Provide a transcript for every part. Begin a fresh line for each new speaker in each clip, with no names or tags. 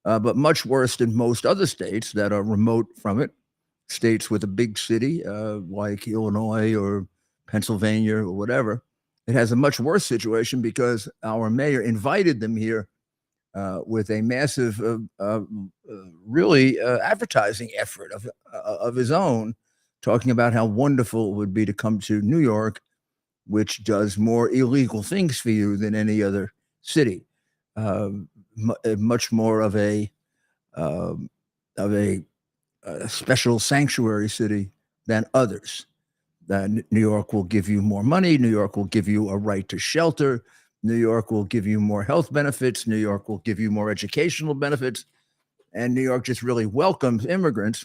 but much worse than most other states that are remote from it. States with a big city like Illinois or Pennsylvania or whatever, it has a much worse situation because our mayor invited them here with a massive, really advertising effort of his own, talking about how wonderful it would be to come to New York, which does more illegal things for you than any other city. Much more um, of a special sanctuary city than others. New York will give you more money. New York will give you a right to shelter. New York will give you more health benefits. New York will give you more educational benefits. And New York just really welcomes immigrants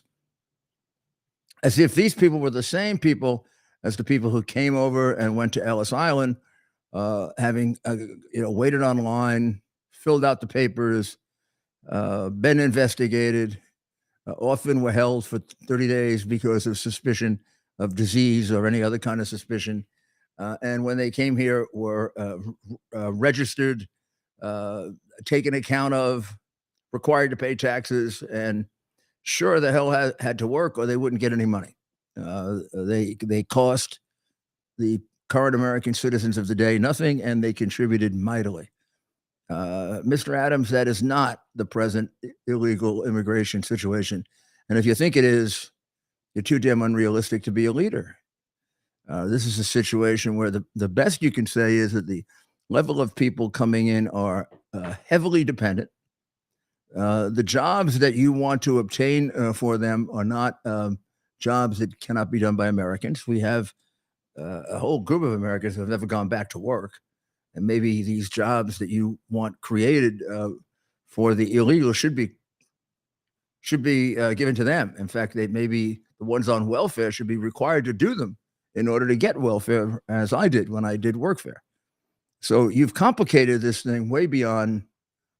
as if these people were the same people as the people who came over and went to Ellis Island, having waited online, filled out the papers, been investigated, often were held for 30 days because of suspicion of disease or any other kind of suspicion. And when they came here, were registered, taken account of, required to pay taxes, and sure the hell had to work or they wouldn't get any money. They cost the current American citizens of the day nothing, and they contributed mightily. Mr. Adams, that is not the present illegal immigration situation. And if you think it is, you're too damn unrealistic to be a leader. This is a situation where the best you can say is that the level of people coming in are heavily dependent. The jobs that you want to obtain for them are not jobs that cannot be done by Americans. We have a whole group of Americans who have never gone back to work. And maybe these jobs that you want created for the illegal should be given to them. In fact, they maybe the ones on welfare should be required to do them in order to get welfare, as I did when I did workfare. So you've complicated this thing way beyond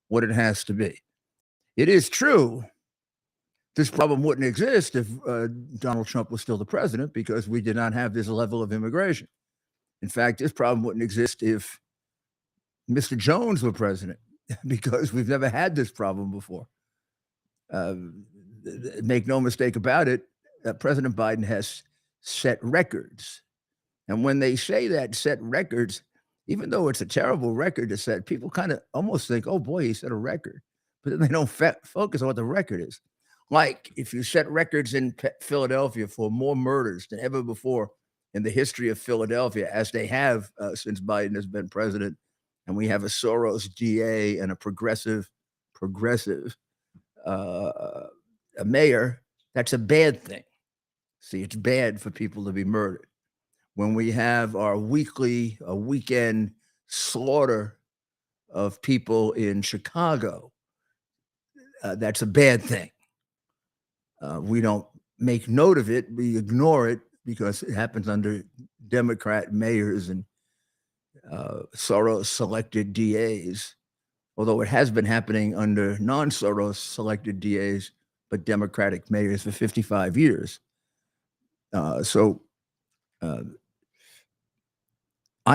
what it has to be. It is true this problem wouldn't exist if Donald Trump was still the president because we did not have this level of immigration. In fact, this problem wouldn't exist if Mr. Jones were president because we've never had this problem before. Make no mistake about it, President Biden has set records. And when they say that set records, even though it's a terrible record to set, people kind of almost think, oh boy, he set a record. But then they don't focus on what the record is. Like if you set records in Philadelphia for more murders than ever before in the history of Philadelphia, as they have since Biden has been president, and we have a Soros DA and a progressive a mayor, that's a bad thing. See, it's bad for people to be murdered. When we have our weekend slaughter of people in Chicago, that's a bad thing. We don't make note of it. We ignore it because it happens under Democrat mayors and Soros selected DAs, although it has been happening under non-Soros selected DAs, but Democratic mayors for 55 years. I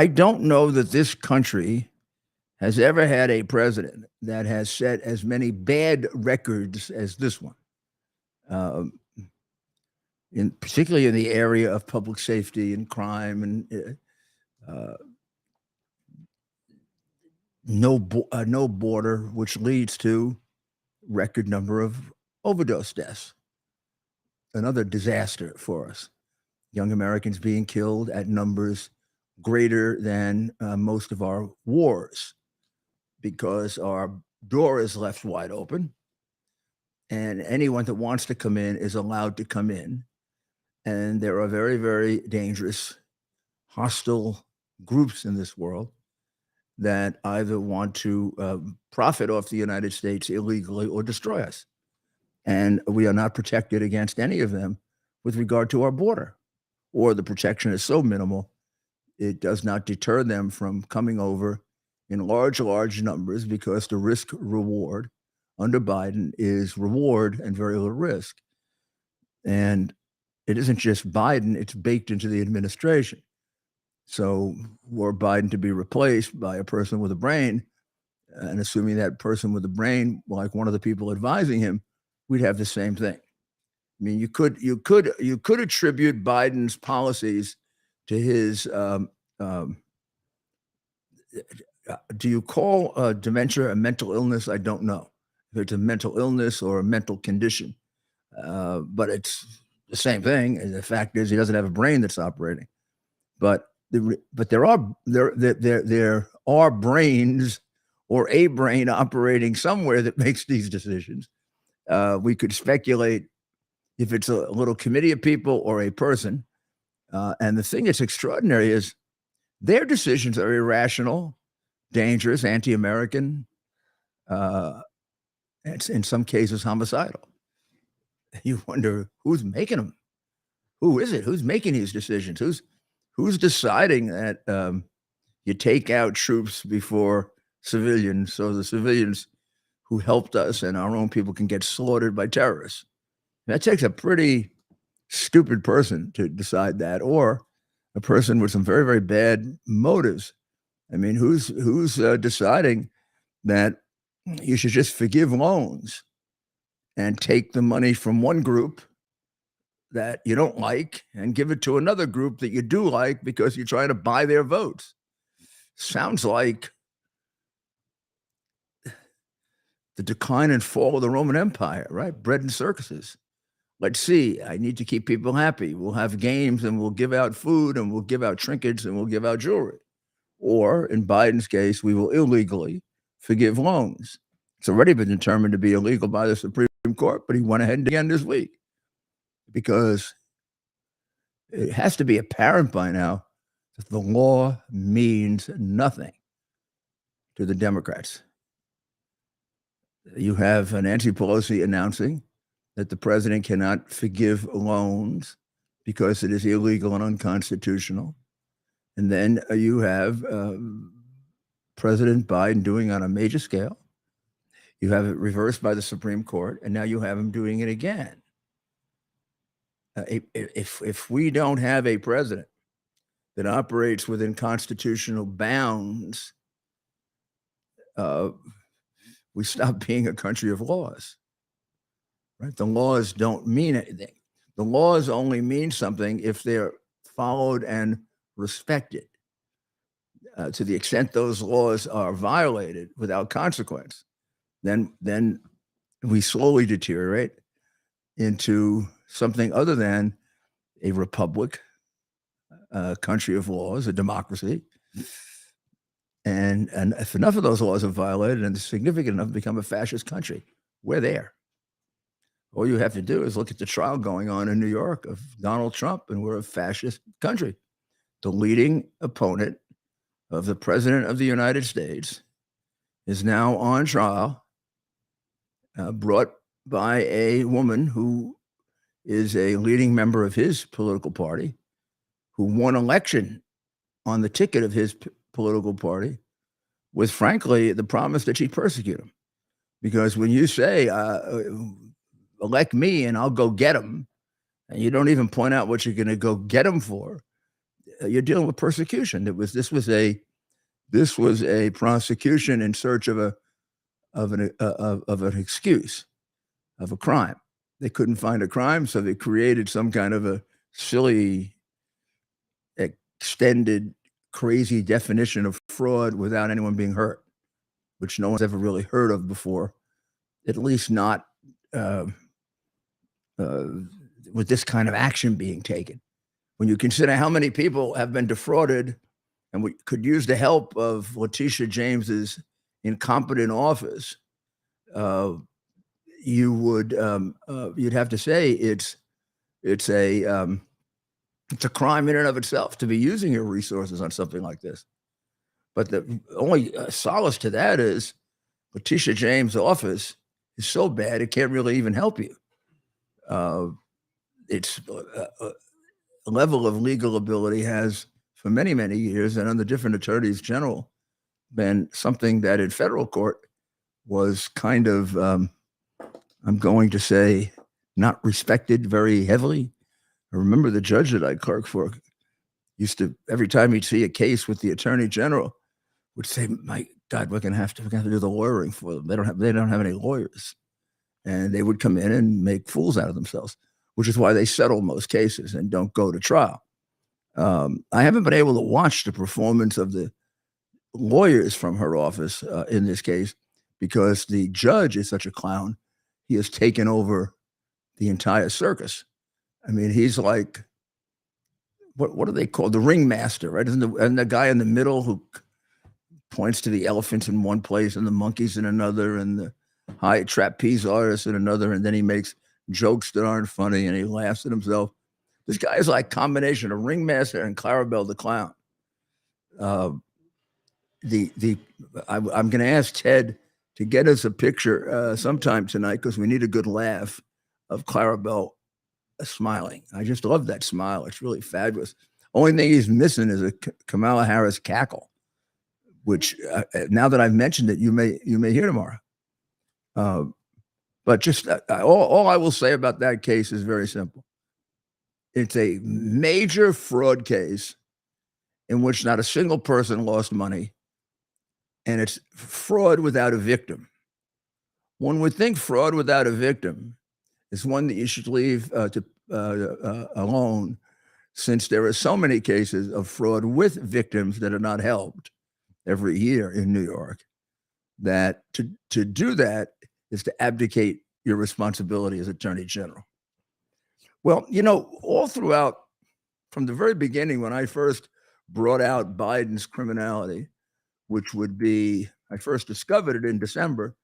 don't know that this country has ever had a president that has set as many bad records as this one. Particularly in the area of public safety and crime and no border, which leads to record number of overdose deaths. Another disaster for us. Young Americans being killed at numbers greater than most of our wars because our door is left wide open and anyone that wants to come in is allowed to come in. And there are very, very dangerous, hostile groups in this world that either want to profit off the United States illegally or destroy us. And we are not protected against any of them with regard to our border, or the protection is so minimal, it does not deter them from coming over in large numbers because the risk reward under Biden is reward and very little risk. And it isn't just Biden, it's baked into the administration. So were Biden to be replaced by a person with a brain, and assuming that person with a brain, like one of the people advising him, we'd have the same thing. I mean, you could attribute Biden's policies to his. Do you call dementia a mental illness? I don't know if it's a mental illness or a mental condition, but it's the same thing. And the fact is, he doesn't have a brain that's operating. But there are brains or a brain operating somewhere that makes these decisions. We could speculate if it's a little committee of people or a person. And the thing that's extraordinary is their decisions are irrational, dangerous, anti-American, and in some cases homicidal. You wonder who's making them. Who is it? Who's making these decisions? Who's deciding that you take out troops before civilians so the civilians who helped us and our own people can get slaughtered by terrorists? That takes a pretty stupid person to decide that, or a person with some very, very bad motives. I mean, who's deciding that you should just forgive loans and take the money from one group that you don't like and give it to another group that you do like because you're trying to buy their votes? Sounds like the decline and fall of the Roman Empire, right? Bread and circuses. Let's see, I need to keep people happy. We'll have games and we'll give out food and we'll give out trinkets and we'll give out jewelry. Or in Biden's case, we will illegally forgive loans. It's already been determined to be illegal by the Supreme Court, but he went ahead again this week because it has to be apparent by now that the law means nothing to the Democrats. You have Nancy Pelosi announcing that the president cannot forgive loans because it is illegal and unconstitutional. And then you have President Biden doing on a major scale. You have it reversed by the Supreme Court, and now you have him doing it again. If we don't have a president that operates within constitutional bounds, we stop being a country of laws. Right? The laws don't mean anything. The laws only mean something if they're followed and respected. To the extent those laws are violated without consequence, then we slowly deteriorate into something other than a republic, a country of laws, a democracy. And if enough of those laws are violated and significant enough to become a fascist country, we're there. All you have to do is look at the trial going on in New York of Donald Trump, and we're a fascist country. The leading opponent of the president of the United States is now on trial, brought by a woman who is a leading member of his political party, who won election on the ticket of his political party with, frankly, the promise that she'd persecute him. Because when you say, elect me and I'll go get him, and you don't even point out what you're going to go get him for, you're dealing with persecution. This was a prosecution in search of an excuse of a crime. They couldn't find a crime, so they created some kind of a silly, extended, crazy definition of fraud without anyone being hurt, which no one's ever really heard of before, at least not with this kind of action being taken. When you consider how many people have been defrauded, and we could use the help of Letitia James's incompetent office, you'd have to say it's a crime in and of itself to be using your resources on something like this. But the only solace to that is Letitia James' office is so bad it can't really even help you. Its level of legal ability has, for many, many years, and under different attorneys general, been something that in federal court was kind of, I'm going to say, not respected very heavily. I remember the judge that I clerked for used to, every time he'd see a case with the attorney general, would say, my God, we're gonna have to do the lawyering for them. They don't have any lawyers, and they would come in and make fools out of themselves, which is why they settle most cases and don't go to trial. I haven't been able to watch the performance of the lawyers from her office in this case because the judge is such a clown. He has taken over the entire circus. I mean, he's like, what are they called? The ringmaster, right? And the guy in the middle who points to the elephants in one place and the monkeys in another and the high trapeze artist in another, and then he makes jokes that aren't funny and he laughs at himself. This guy is like a combination of ringmaster and Clarabelle the clown. Uh, I'm going to ask Ted to get us a picture sometime tonight because we need a good laugh of Clarabelle smiling. I just love that smile. It's really fabulous. Only thing he's missing is a Kamala Harris cackle, which now that I've mentioned it, you may hear tomorrow. But just all I will say about that case is very simple. It's a major fraud case in which not a single person lost money, and it's fraud without a victim. One would think fraud without a victim is one that you should leave alone, since there are so many cases of fraud with victims that are not helped every year in New York, that to do that is to abdicate your responsibility as Attorney General. Well, all throughout, from the very beginning, when I first brought out Biden's criminality, which would be, I first discovered it in December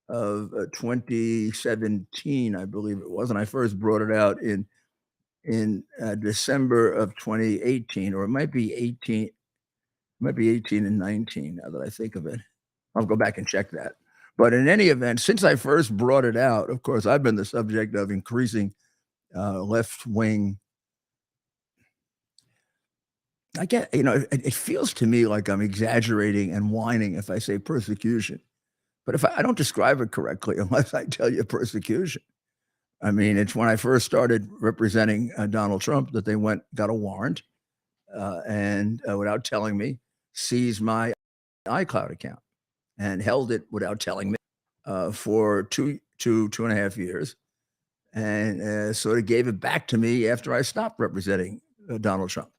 of 2017, I believe it was, and I first brought it out in December of 2018, or it might be 18 and 19. Now that I think of it, I'll go back and check that. But in any event, since I first brought it out, of course, I've been the subject of increasing left wing. I get, it feels to me like I'm exaggerating and whining if I say persecution. But if I don't describe it correctly, unless I tell you persecution. I mean, it's when I first started representing Donald Trump that they got a warrant, and without telling me, seized my iCloud account and held it without telling me for two and a half years, and sort of gave it back to me after I stopped representing Donald Trump,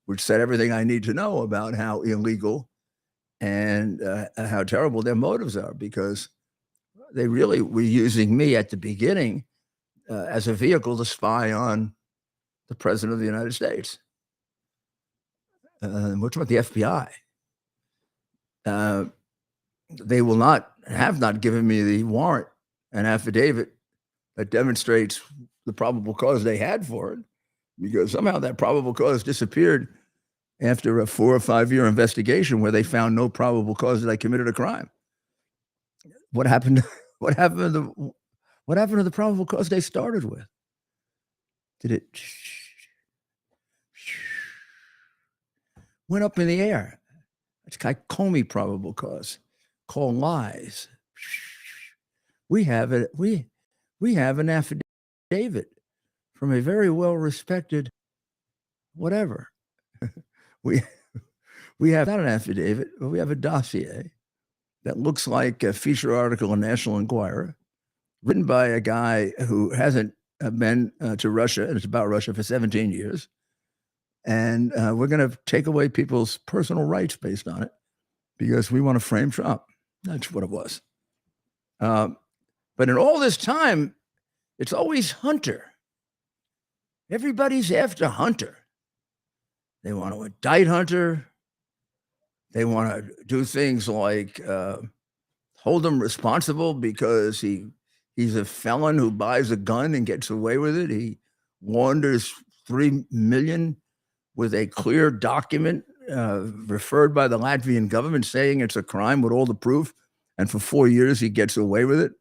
which said everything I need to know about how illegal and how terrible their motives are, because they really were using me at the beginning as a vehicle to spy on the president of the United States. We're talking about the FBI. They have not given me the warrant, an affidavit that demonstrates the probable cause they had for it, because somehow that probable cause disappeared after a 4 or 5 year investigation where they found no probable cause that I committed a crime. What happened? What happened to the probable cause they started with? Did it went up in the air? It's like Comey probable cause. Call lies. We have it. We have an affidavit from a very well respected whatever. we have not an affidavit, but we have a dossier that looks like a feature article in National Enquirer, written by a guy who hasn't been to Russia, and it's about Russia, for 17 years. And we're going to take away people's personal rights based on it because we want to frame Trump. That's what it was. But in all this time, it's always Hunter. Everybody's after Hunter. They want to indict Hunter. They want to do things like hold him responsible because he's a felon who buys a gun and gets away with it. He launders $3 million with a clear document referred by the Latvian government saying it's a crime with all the proof. And for 4 years, he gets away with it.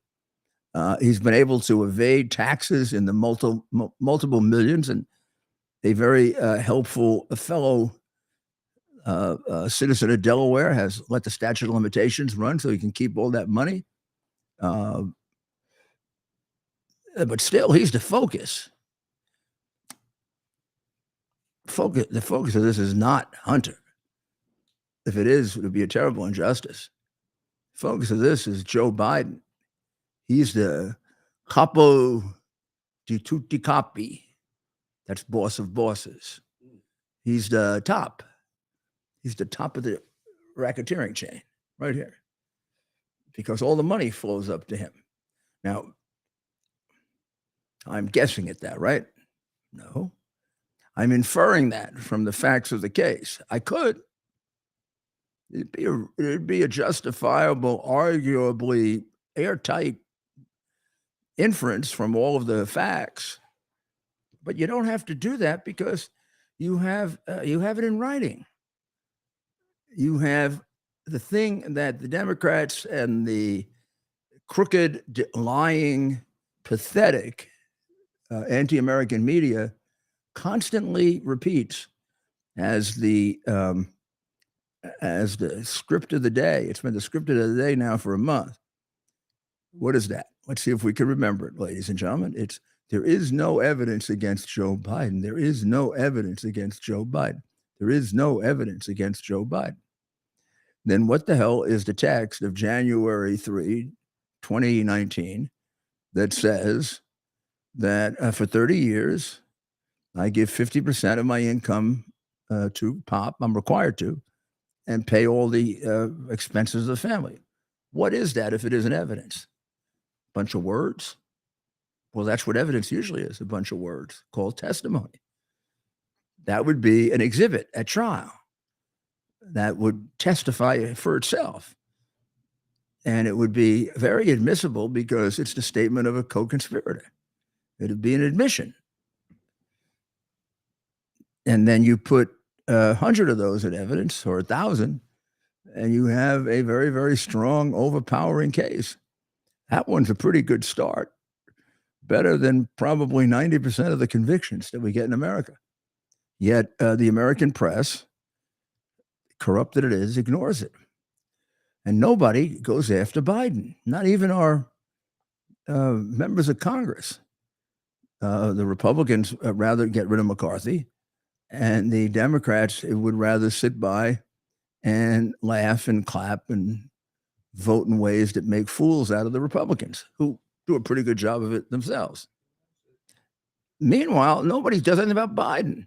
He's been able to evade taxes in the multiple millions. And a very helpful fellow citizen of Delaware has let the statute of limitations run so he can keep all that money. But still, he's the focus. The focus of this is not Hunter. If it is, it would be a terrible injustice. focus of this is Joe Biden. He's the capo di tutti capi. That's boss of bosses. He's the top. He's the top of the racketeering chain right here because all the money flows up to him. Now, I'm guessing at that, right? No. I'm inferring that from the facts of the case. I could. It'd be a justifiable, arguably airtight inference from all of the facts. But you don't have to do that because you have it in writing. You have the thing that the Democrats and the crooked, lying, pathetic anti-American media constantly repeats as the script of the day. It's been the script of the day now for a month. What is that? Let's see if we can remember it, ladies and gentlemen. There is no evidence against Joe Biden. There is no evidence against Joe Biden. There is no evidence against Joe Biden. Then what the hell is the text of January 3, 2019 that says that for 30 years, I give 50% of my income to Pop, I'm required to, and pay all the expenses of the family? What is that if it isn't evidence? Bunch of words? Well, that's what evidence usually is, a bunch of words called testimony. That would be an exhibit at trial that would testify for itself. And it would be very admissible because it's the statement of a co-conspirator. It would be an admission. And then you put 100 of those in evidence or 1,000, and you have a very, very strong, overpowering case. That one's a pretty good start. Better than probably 90% of the convictions that we get in America. Yet the American press, corrupt that it is, ignores it. And nobody goes after Biden, not even our members of Congress. The Republicans rather get rid of McCarthy, and the Democrats would rather sit by and laugh and clap and vote in ways that make fools out of the Republicans, who do a pretty good job of it themselves. Meanwhile, nobody does anything about Biden.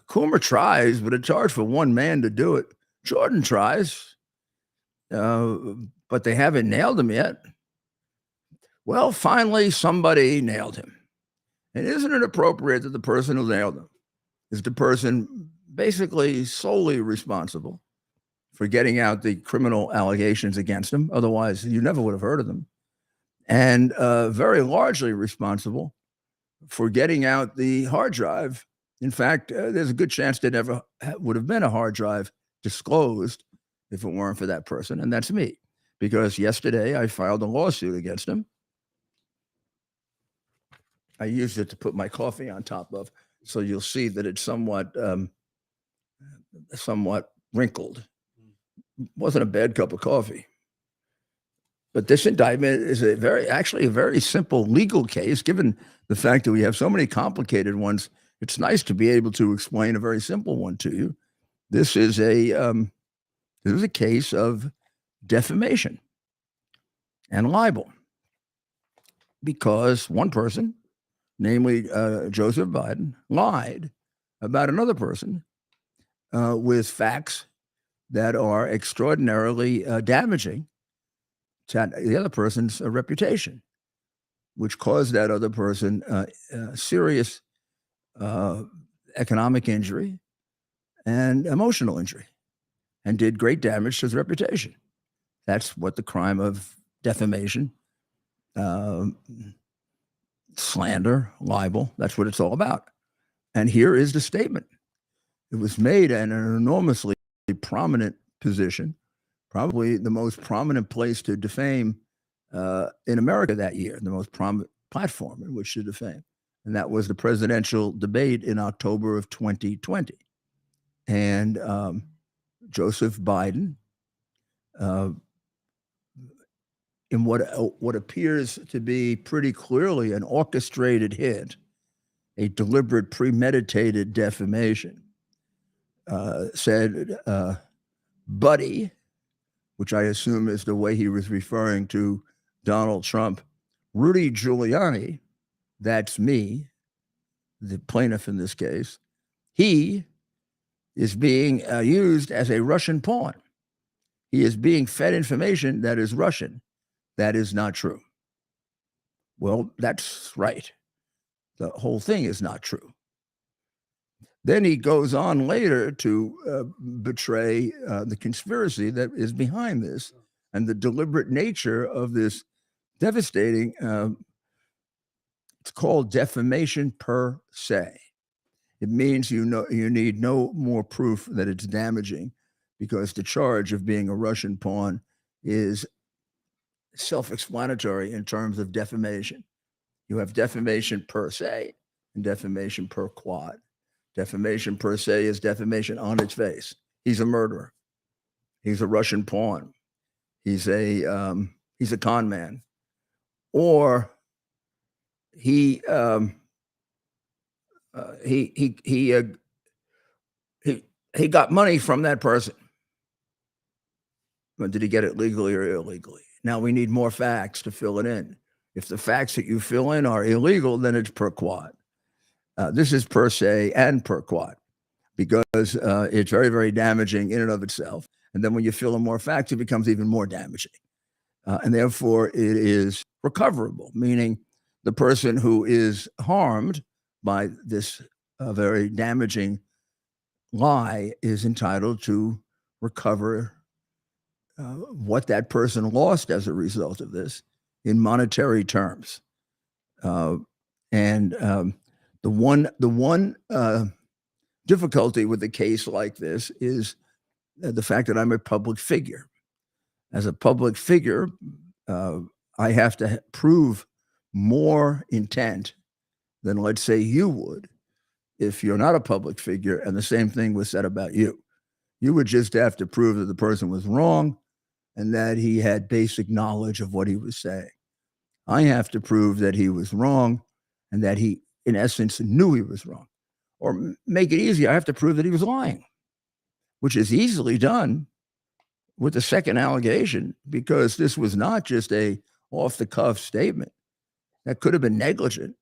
Coomer tries, but it's hard for one man to do it. Jordan tries, but they haven't nailed him yet. Well, finally, somebody nailed him. And isn't it appropriate that the person who nailed him is the person basically solely responsible for getting out the criminal allegations against him? Otherwise, you never would have heard of them. And very largely responsible for getting out the hard drive. In fact, there's a good chance there never would have been a hard drive disclosed if it weren't for that person, and that's me. Because yesterday I filed a lawsuit against him. I used it to put my coffee on top of, so you'll see that it's somewhat wrinkled. Wasn't a bad cup of coffee. But this indictment is actually a very simple legal case, given the fact that we have so many complicated ones. It's nice to be able to explain a very simple one to you. This is a case of defamation and libel, because one person, namely Joseph Biden, lied about another person with facts that are extraordinarily damaging to the other person's reputation, which caused that other person serious economic injury and emotional injury, and did great damage to his reputation. That's what the crime of defamation, slander, libel, that's what it's all about. And here is the statement. It was made in an enormously prominent position, probably the most prominent place to defame in America that year, the most prominent platform in which to defame. And that was the presidential debate in October of 2020. And Joseph Biden, in what appears to be pretty clearly an orchestrated hit, a deliberate, premeditated defamation, said, buddy, which I assume is the way he was referring to Donald Trump. Rudy Giuliani, that's me, the plaintiff in this case, he is being used as a Russian pawn. He is being fed information that is Russian. That is not true. Well, that's right. The whole thing is not true. Then he goes on later to betray the conspiracy that is behind this and the deliberate nature of this devastating, it's called defamation per se. It means you need no more proof that it's damaging, because the charge of being a Russian pawn is self-explanatory in terms of defamation. You have defamation per se and defamation per quad. Defamation per se is defamation on its face. He's a murderer. He's a Russian pawn. He's a con man, or he got money from that person. But did he get it legally or illegally? Now we need more facts to fill it in. If the facts that you fill in are illegal, then it's per quad. This is per se and per quad, because it's very, very damaging in and of itself. And then when you fill in more facts, it becomes even more damaging. And therefore, it is recoverable, meaning the person who is harmed by this very damaging lie is entitled to recover what that person lost as a result of this in monetary terms. The one difficulty with a case like this is the fact that I'm a public figure. As a public figure, I have to prove more intent than, let's say, you would if you're not a public figure, and the same thing was said about you. You would just have to prove that the person was wrong and that he had basic knowledge of what he was saying. I have to prove that he was wrong and that he, in essence, knew he was wrong. Or make it easier, I have to prove that he was lying, which is easily done with the second allegation, because this was not just a off-the-cuff statement that could have been negligent.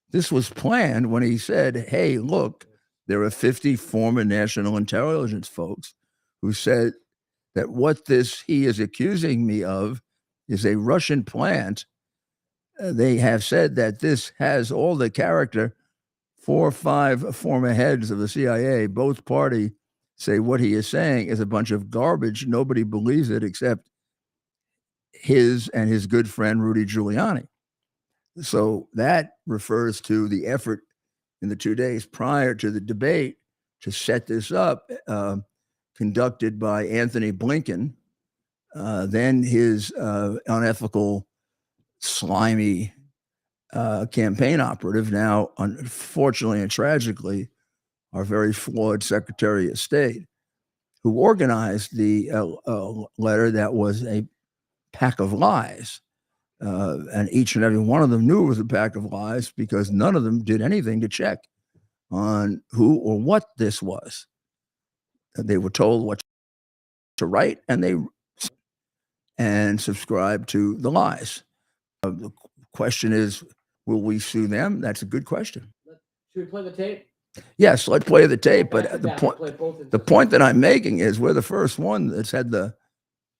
This was planned when he said, hey, look, there are 50 former national intelligence folks who said that what he is accusing me of is a Russian plant. They have said that this has all the character. 4 or 5 former heads of the CIA, both party, say what he is saying is a bunch of garbage. Nobody believes it except his and his good friend, Rudy Giuliani. So that refers to the effort in the 2 days prior to the debate to set this up, conducted by Anthony Blinken, then his unethical, slimy campaign operative, now, unfortunately and tragically, our very flawed Secretary of State, who organized the letter that was a pack of lies. And each and every one of them knew it was a pack of lies, because none of them did anything to check on who or what this was. They were told what to write, and they subscribed to the lies. The question is, will we sue them? That's a good question.
Should we play the tape?
Yes, let's play the tape. But the point that I'm making is we're the first one that's had the,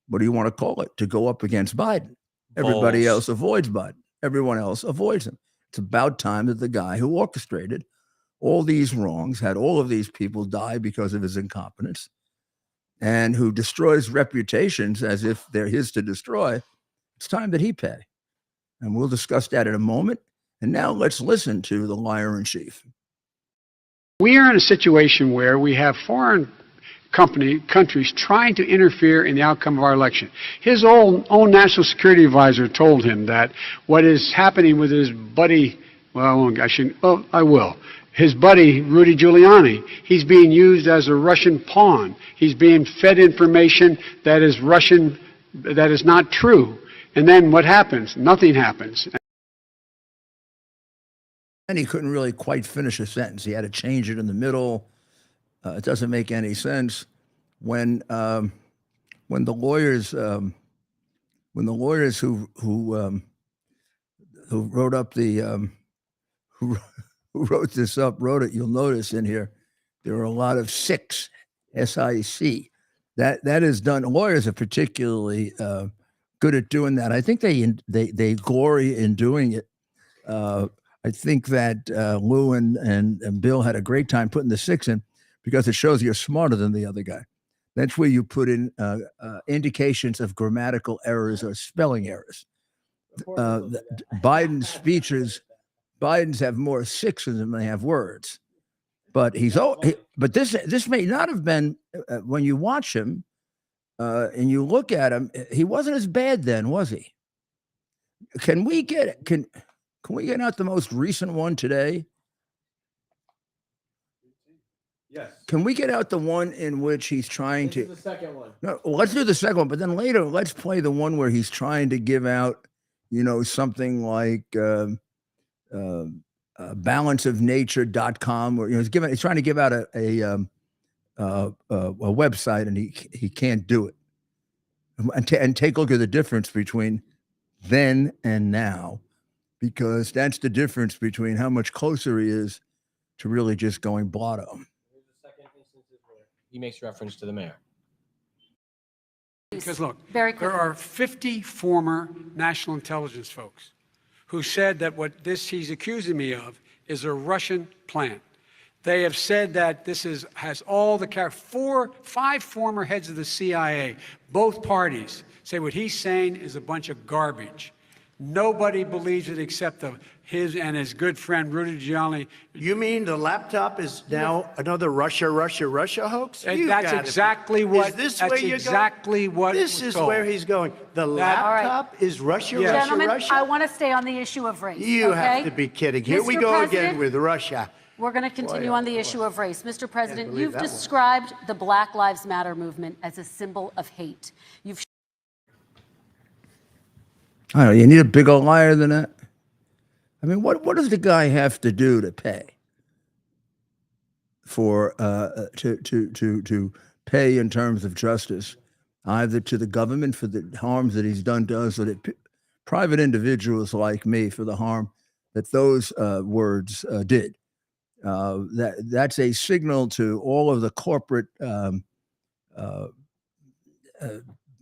what do you want to call it, to go up against Biden. Everybody else avoids Biden. Everyone else avoids him. It's about time that the guy who orchestrated all these wrongs, had all of these people die because of his incompetence, and who destroys reputations as if they're his to destroy, it's time that he pay. And we'll discuss that in a moment. And now let's listen to the liar in chief.
We are in a situation where we have foreign countries trying to interfere in the outcome of our election. His own national security advisor told him that what is happening with his buddy, his buddy, Rudy Giuliani, he's being used as a Russian pawn. He's being fed information that is Russian, that is not true. And then what happens? Nothing happens.
And he couldn't really quite finish a sentence. He had to change it in the middle. It doesn't make any sense when when the lawyers who wrote up the who, who wrote this up wrote it, you'll notice in here there are a lot of SIC. That is done. Lawyers are particularly good at doing that. I think they glory in doing it. I think that Lou and Bill had a great time putting the SIC in because it shows you're smarter than the other guy. That's where you put in indications of grammatical errors or spelling errors. Biden's speeches, Biden's have more sixes than they have words. But but this may not have been when you watch him and you look at him, he wasn't as bad then, was he? Can we get out the most recent one today?
Yes.
Can we get out the one in which he's trying
This
to?
is the second one.
No, let's do the second one, but then later let's play the one where he's trying to give out, something like balanceofnature.com, or he's trying to give out a website, and he can't do it. And take a look at the difference between then and now, because that's the difference between how much closer he is to really just going blotto.
Here's the second instance where he makes reference to the mayor.
Because look,
Very
there
quickly.
are 50 former national intelligence folks who said that what he's accusing me of is a Russian plant. They have said that this has all the 5 former heads of the CIA, both parties, say what he's saying is a bunch of garbage. Nobody believes it except his and his good friend Rudy Giuliani.
You mean the laptop is now another Russia hoax?
And
You
that's
gotta
exactly
be-
what.
Is this
that's
where you're
exactly
going?
what.
This
was
is
told.
where he's going. The
That-
laptop is Russia,
Yes.
Russia,
Gentlemen,
Russia.
I want to stay on the issue of race.
You
okay?
have to be kidding. Here we
Mr.
go again
President,
with Russia.
We're going to continue
Boy,
on the
oh,
issue of race. Mr. President,
believe
you've
that one.
described the Black Lives Matter movement as a symbol of hate. You've
I don't know. You need a bigger liar than that. I mean, what does the guy have to do to pay for to pay in terms of justice, either to the government for the harms that he's done to us, or that private individuals like me for the harm that those words did? That's a signal to all of the corporate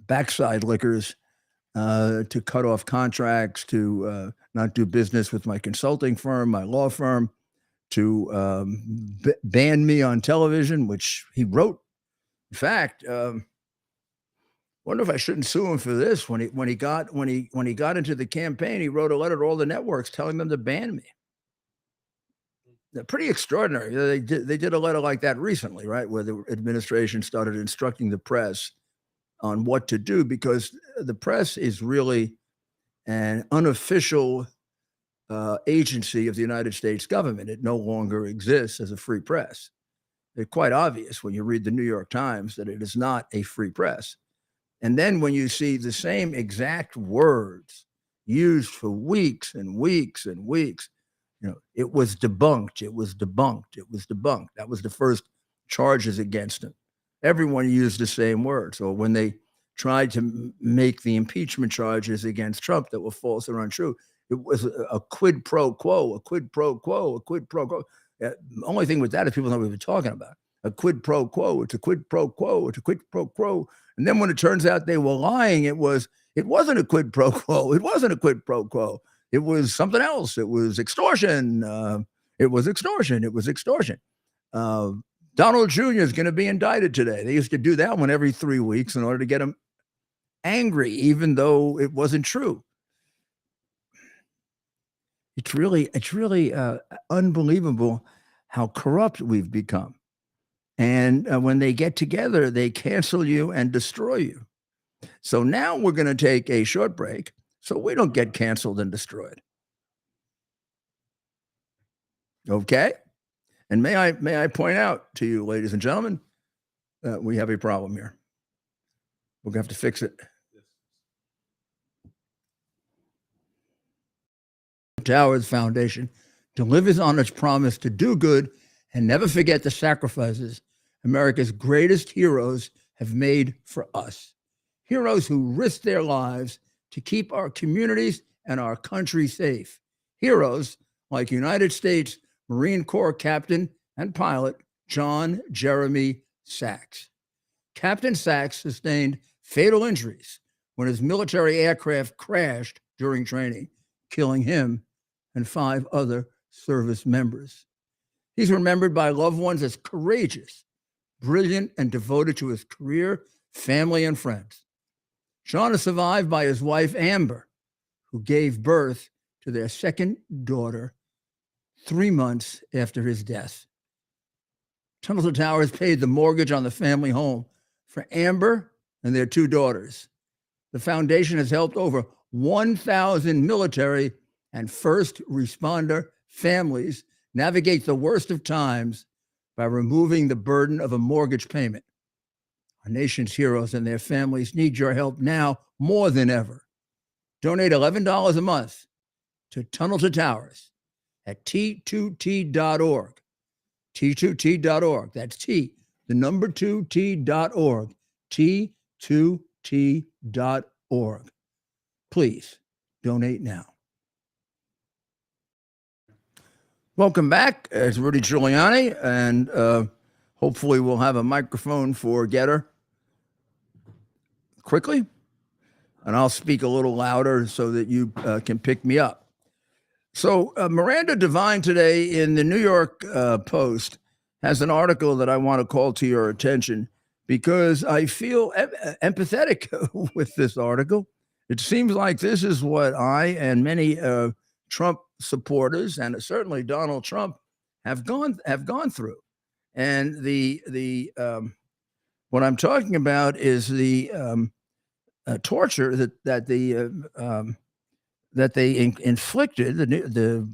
backside lickers to cut off contracts, to not do business with my consulting firm, my law firm, to ban me on television, which he wrote. In fact, wonder if I shouldn't sue him for this. When he got into the campaign, he wrote a letter to all the networks telling them to ban me. They're pretty extraordinary. They did a letter like that recently, right, where the administration started instructing the press on what to do, because the press is really an unofficial agency of the United States government. It no longer exists as a free press. It's quite obvious when you read the New York Times that it is not a free press. And then when you see the same exact words used for weeks and weeks and weeks, it was debunked. It was debunked. It was debunked. That was the first charges against him. Everyone used the same words. Or when they tried to make the impeachment charges against Trump that were false or untrue, it was a quid pro quo, a quid pro quo, a quid pro quo. The only thing with that is people know what we're talking about. A quid pro quo, it's a quid pro quo, it's a quid pro quo. And then when it turns out they were lying, it wasn't a quid pro quo. It wasn't a quid pro quo. It was something else. It was extortion. It was extortion. It was extortion. Donald Jr. is going to be indicted today. They used to do that one every 3 weeks in order to get him angry, even though it wasn't true. It's really unbelievable how corrupt we've become. And when they get together, they cancel you and destroy you. So now we're going to take a short break so we don't get canceled and destroyed. Okay? And may I point out to you, ladies and gentlemen, that we have a problem here. We're going to have to fix it. Towers Foundation delivers on its promise to do good and never forget the sacrifices America's greatest heroes have made for us. heroes who risked their lives to keep our communities and our country safe. Heroes like United States Marine Corps Captain and pilot John Jeremy Sachs. Captain Sachs sustained fatal injuries when his military aircraft crashed during training, killing him and 5 other service members. He's remembered by loved ones as courageous, brilliant, and devoted to his career, family, and friends. John is survived by his wife, Amber, who gave birth to their second daughter 3 months after his death. Tunnel Towers paid the mortgage on the family home for Amber and their 2 daughters. The foundation has helped over 1,000 military and first responder families navigate the worst of times by removing the burden of a mortgage payment. Our nation's heroes and their families need your help now more than ever. Donate $11 a month to Tunnel to Towers at T2T.org. T2T.org. That's T, the number 2T.org. T2T.org. Please donate now. Welcome back. It's Rudy Giuliani, and hopefully we'll have a microphone for Getter quickly, and I'll speak a little louder so that you can pick me up. So Miranda Devine today in the New York Post has an article that I want to call to your attention because I feel empathetic with this article. It seems like this is what I and many Trump supporters and certainly Donald Trump have gone through. And the what I'm talking about is the torture that they inflicted the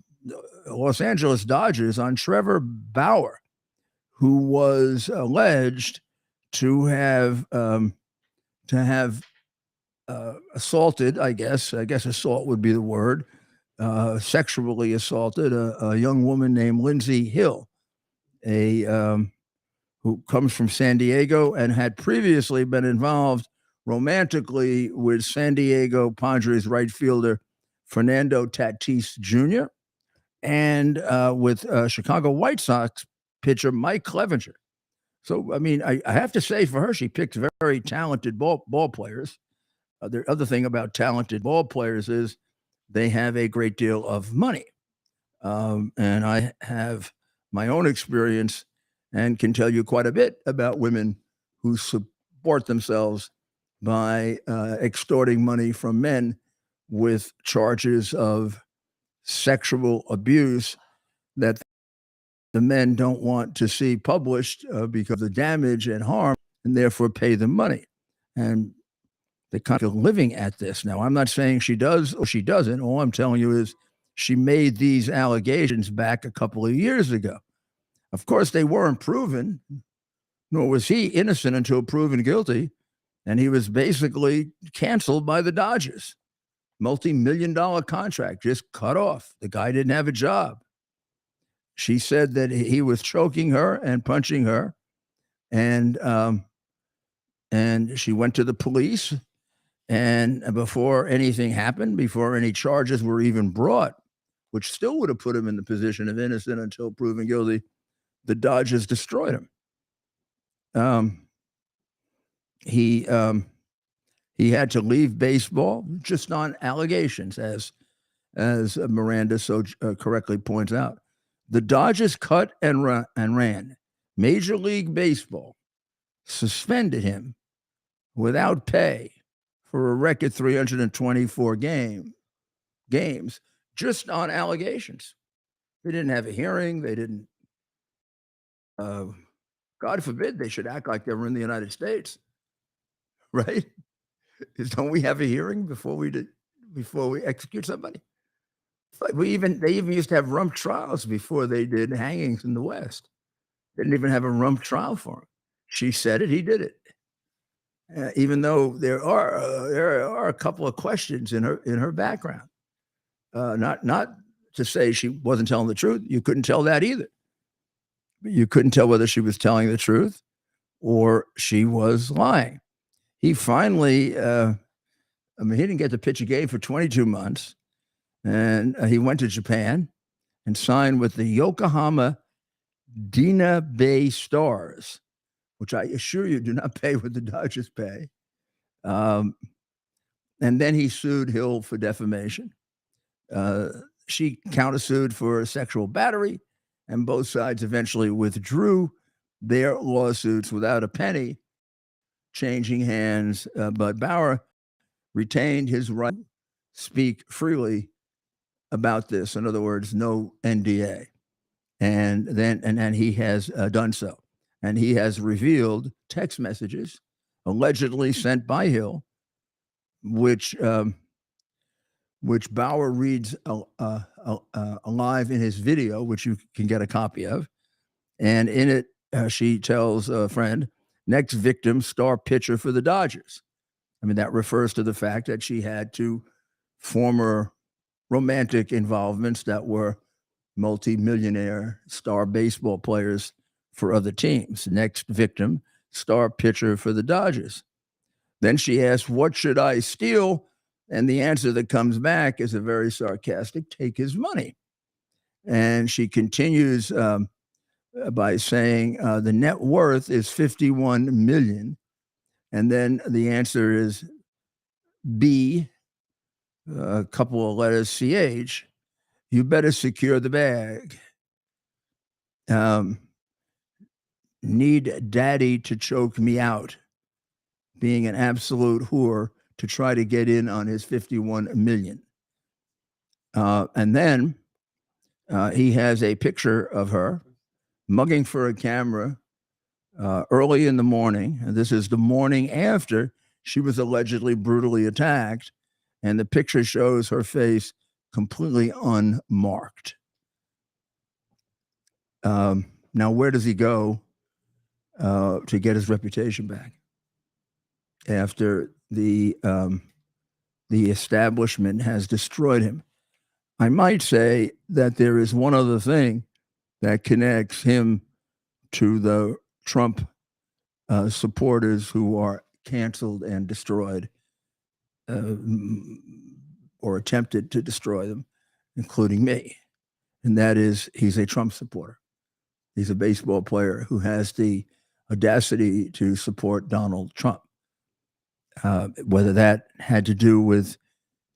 Los Angeles Dodgers on Trevor Bauer, who was alleged to have assaulted. I guess assault would be the word. Sexually assaulted a young woman named Lindsay Hill, who comes from San Diego and had previously been involved romantically with San Diego Padres right fielder Fernando Tatis Jr. and with Chicago White Sox pitcher Mike Clevenger. So, I mean, I have to say for her, she picked very talented ball players. The other thing about talented ball players is they have a great deal of money. And I have my own experience and can tell you quite a bit about women who support themselves by extorting money from men with charges of sexual abuse that the men don't want to see published because of the damage and harm, and therefore pay them money. And they kind of living at this. Now, I'm not saying she does or she doesn't. All I'm telling you is she made these allegations back a couple of years ago. Of course, they weren't proven, nor was he innocent until proven guilty. And he was basically canceled by the Dodgers. Multi-million-dollar contract just cut off. The guy didn't have a job. She said that he was choking her and punching her. And she went to the police. And before anything happened, before any charges were even brought, which still would have put him in the position of innocent until proven guilty, the Dodgers destroyed him. He had to leave baseball just on allegations, as Miranda so correctly points out. The Dodgers cut and ran. Major League Baseball suspended him without pay for a record 324 games just on allegations. They didn't have a hearing. They didn't. God forbid they should act like they were in the United States, right? Don't we have a hearing before we execute somebody? They even used to have rump trials before they did hangings in the West. They didn't even have a rump trial for him. She said it, he did it. Even though there are a couple of questions in her background, not to say she wasn't telling the truth. You couldn't tell that either. You couldn't tell whether she was telling the truth or she was lying. he finally, I mean, he didn't get to pitch a game for 22 months. And he went to Japan and signed with the Yokohama Dina Bay Stars, which I assure you do not pay what the Dodgers pay. And then he sued Hill for defamation. She countersued for sexual battery, and both sides eventually withdrew their lawsuits without a penny changing hands. But Bauer retained his right to speak freely about this. In other words, no NDA. And then he has done so. And he has revealed text messages allegedly sent by Hill, which Bauer reads alive in his video, which you can get a copy of. And in it, she tells a friend, next victim, star pitcher for the Dodgers. I mean, that refers to the fact that she had two former romantic involvements that were multi-millionaire star baseball players for other teams. Next victim, star pitcher for the Dodgers. Then she asks, what should I steal? And the answer that comes back is a very sarcastic, take his money. And she continues by saying the net worth is $51 million. And then the answer is B, a couple of letters, CH, you better secure the bag. Need daddy to choke me out, being an absolute whore to try to get in on his $51 million. And then he has a picture of her mugging for a camera early in the morning. And this is the morning after she was allegedly brutally attacked. And the picture shows her face completely unmarked. Now, where does he go to get his reputation back after the establishment has destroyed him? I might say that there is one other thing that connects him to the Trump supporters who are canceled and destroyed, or attempted to destroy them, including me. And that is, he's a Trump supporter. He's a baseball player who has the audacity to support Donald Trump. Whether that had to do with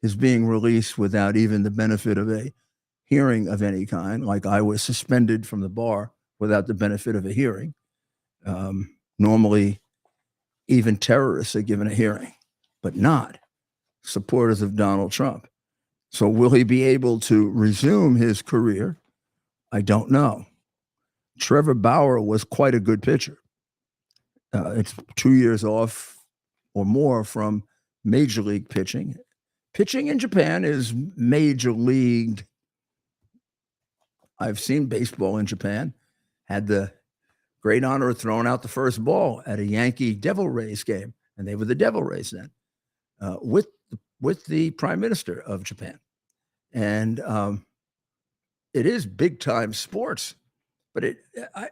his being released without even the benefit of a hearing of any kind, like I was suspended from the bar without the benefit of a hearing. Normally, even terrorists are given a hearing, but not supporters of Donald Trump. So will he be able to resume his career? I don't know. Trevor Bauer was quite a good pitcher. It's 2 years off or more from major league pitching. Pitching in Japan is major league. I've seen baseball in Japan. Had the great honor of throwing out the first ball at a Yankee Devil Rays game, and they were the Devil Rays then, with the Prime Minister of Japan. And it is big time sports, but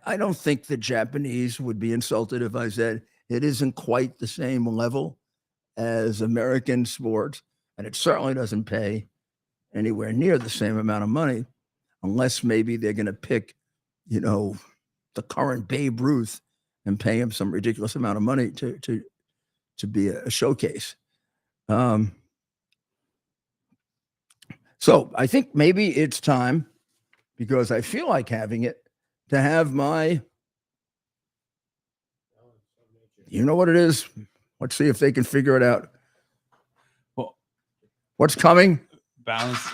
I don't think the Japanese would be insulted if I said it isn't quite the same level as American sports, and it certainly doesn't pay anywhere near the same amount of money, unless maybe they're going to pick, the current Babe Ruth and pay him some ridiculous amount of money to be a showcase. So I think maybe it's time, because I feel like having it, to have my, you know what it is? Let's see if they can figure it out.
Well,
what's coming?
Balance.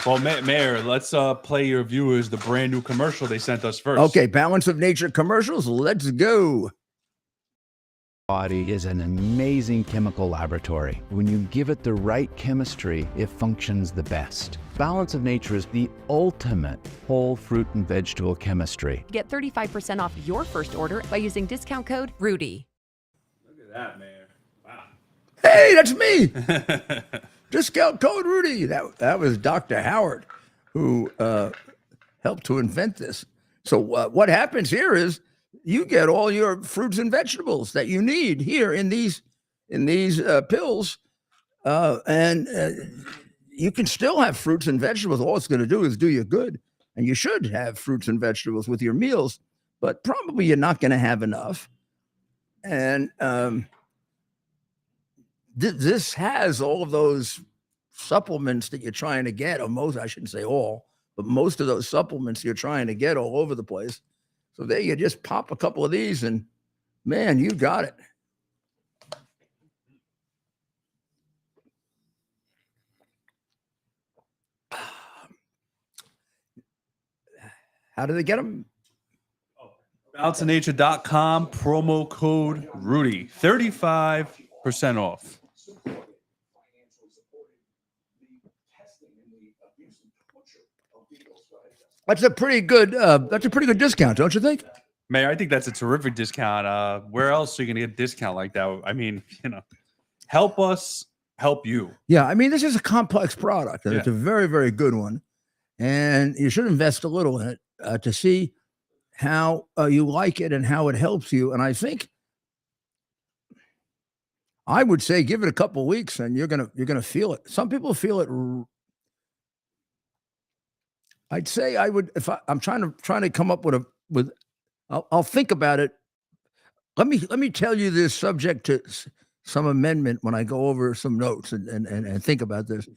Well, Mayor, let's play your viewers the brand new commercial they sent us first.
Okay, Balance of Nature commercials. Let's go.
Body is an amazing chemical laboratory. When you give it the right chemistry, it functions the best. Balance of Nature is the ultimate whole fruit and vegetable chemistry.
Get 35% off your first order by using discount code RUDY.
Look at that, Mayor. Wow.
Hey, that's me. Discount code Rudy. That was Dr. Howard who helped to invent this. So what happens here is you get all your fruits and vegetables that you need here in these pills, and you can still have fruits and vegetables. All it's going to do is do you good, and you should have fruits and vegetables with your meals, but probably you're not going to have enough. And this has all of those supplements that you're trying to get, or most, I shouldn't say all, but most of those supplements you're trying to get all over the place. So there you just pop a couple of these and man, you got it. How do they get them?
Balanceofnature.com, promo code Rudy, 35% off.
That's a pretty good discount, don't you think?
Mayor, I think that's a terrific discount. Where else are you going to get a discount like that? I mean, help us help you.
Yeah, I mean, this is a complex product, and
Yeah.
it's a very, very good one. And you should invest a little in it to see how you like it and how it helps you. And I think I would say give it a couple of weeks, and you're gonna feel it. Some people feel it. I'd say I would if I'm trying to come up with I'll think about it. Let me tell you this subject to some amendment when I go over some notes and think about this.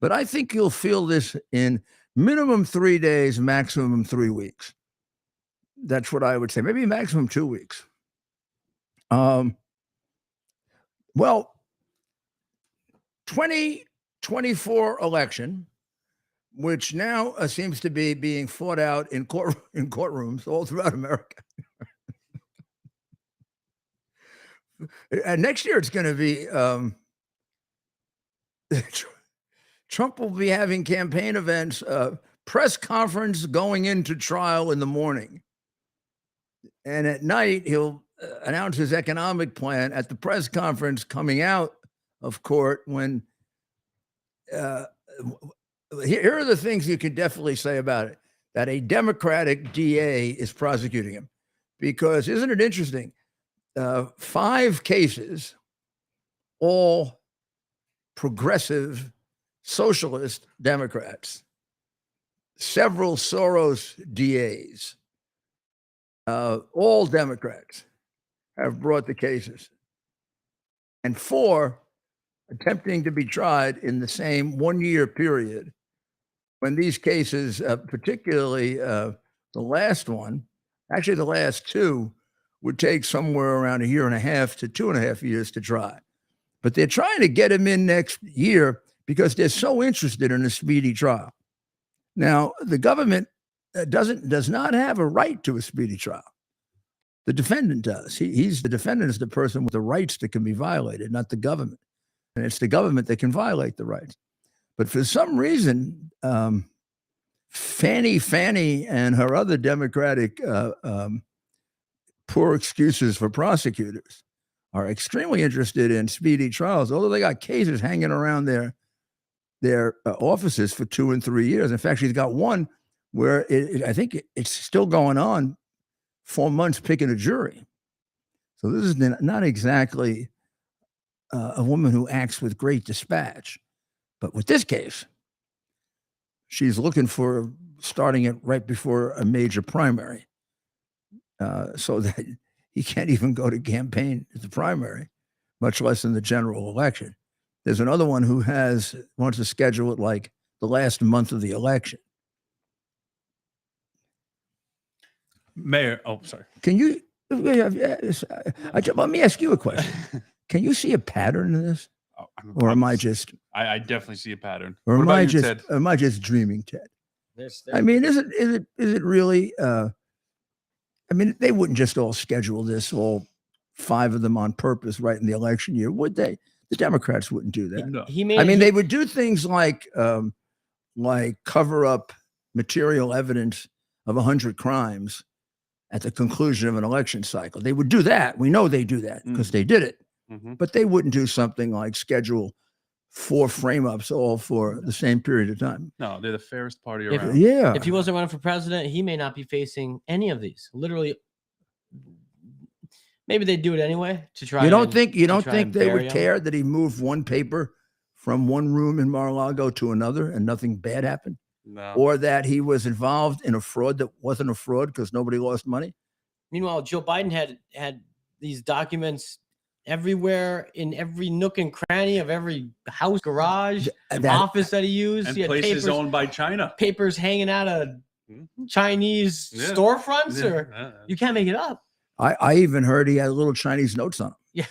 But I think you'll feel this in minimum 3 days, maximum 3 weeks. That's what I would say. Maybe maximum 2 weeks. Well, 2024 election, which now seems to be being fought out in courtrooms all throughout America. And next year it's going to be Trump will be having campaign events, press conference going into trial in the morning. And at night, he'll announce his economic plan at the press conference coming out of court when here are the things you can definitely say about it, that a Democratic DA is prosecuting him. Because isn't it interesting? 5 cases, all progressive socialist Democrats, several Soros DAs, all Democrats have brought the cases, and 4 attempting to be tried in the same 1-year period when these cases, particularly the last one, actually the last 2, would take somewhere around 1.5 to 2.5 years to try. But they're trying to get him in next year because they're so interested in a speedy trial. Now, the government does not have a right to a speedy trial. The defendant does. The defendant is the person with the rights that can be violated, not the government. And it's the government that can violate the rights. But for some reason, Fannie and her other Democratic poor excuses for prosecutors are extremely interested in speedy trials, although they got cases hanging around their offices for 2 and 3 years. In fact, she's got one where I think it's still going on, 4 months picking a jury. So this is not exactly a woman who acts with great dispatch. But with this case, she's looking for starting it right before a major primary, so that he can't even go to campaign at the primary, much less in the general election. There's another one who wants to schedule it like the last month of the election.
Mayor, oh, sorry.
Can you? Let me ask you a question. Can you see a pattern in this, or am I just?
I definitely see a pattern.
Or
What
am
about
I
you,
just?
Ted?
Am I just dreaming, Ted?
There's
I mean, is it really? I mean, they wouldn't just all schedule this, all 5 of them on purpose, right in the election year, would they? The Democrats wouldn't do that.
No.
he made.
I mean,
he-
they would do things like cover up material evidence of 100 crimes at the conclusion of an election cycle. They would do that. We know they do that because they did it.
Mhm.
But they wouldn't do something like schedule 4 frame-ups all for the same period of time.
No, they're the fairest party
If-
around.
Yeah.
If he wasn't running for president, he may not be facing any of these. Literally, Maybe they do it anyway to try.
You don't
and-
think
to try
they
and bury
would
him?
care that he moved one paper from one room in Mar-a-Lago to another and nothing bad happened?
No.
Or that he was involved in a fraud that wasn't a fraud because nobody lost money?
Meanwhile, Joe Biden had these documents everywhere in every nook and cranny of every house, garage,
That-
office that he used.
And
He had
places owned by China.
papers hanging out of
Mhm.
Chinese
Yeah.
storefronts,
Yeah.
or you can't make it up.
I even heard he had little Chinese notes on him.
Yeah,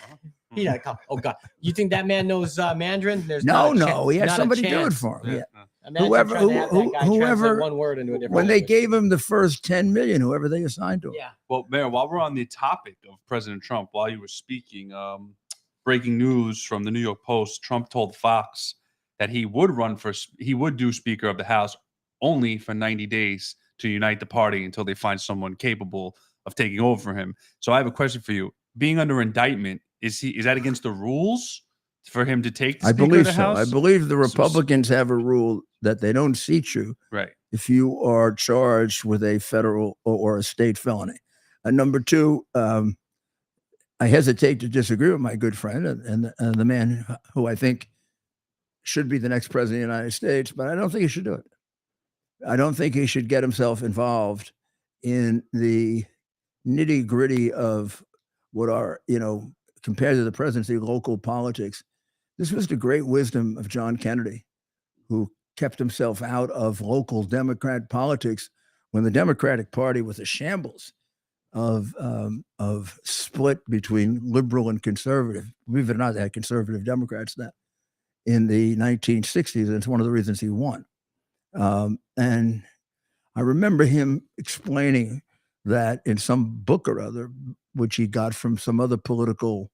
he had a couple. Oh God, you think that man knows Mandarin? There's
No,
not a
no, he had
not a
somebody do it
chance.
for him.
Yeah.
Yeah.
Imagine
Whoever-
trying to have that
who-
guy translate
whoever-
one word into a different
When they
language.
gave him the first 10 million, whoever they assigned to him.
Yeah.
Well, Mayor, while we're on the topic of President Trump, while you were speaking, breaking news from the New York Post: Trump told Fox that he would do Speaker of the House only for 90 days to unite the party until they find someone capable of taking over for him. So I have a question for you. Being under indictment, is that against the rules for him to take the
I
Speaker
believe
of the
so.
House?
I believe the
So-
Republicans have a rule that they don't seat you
Right.
if you are charged with a federal or a state felony. And number two, I hesitate to disagree with my good friend and the man who I think should be the next president of the United States, but I don't think he should do it. I don't think he should get himself involved in the nitty gritty of what are, compared to the presidency, local politics. This was the great wisdom of John Kennedy, who kept himself out of local Democrat politics when the Democratic Party was a shambles of split between liberal and conservative. Believe it or not, they had conservative Democrats then in the 1960s, and it's one of the reasons he won. And I remember him explaining that in some book or other, which he got from some other political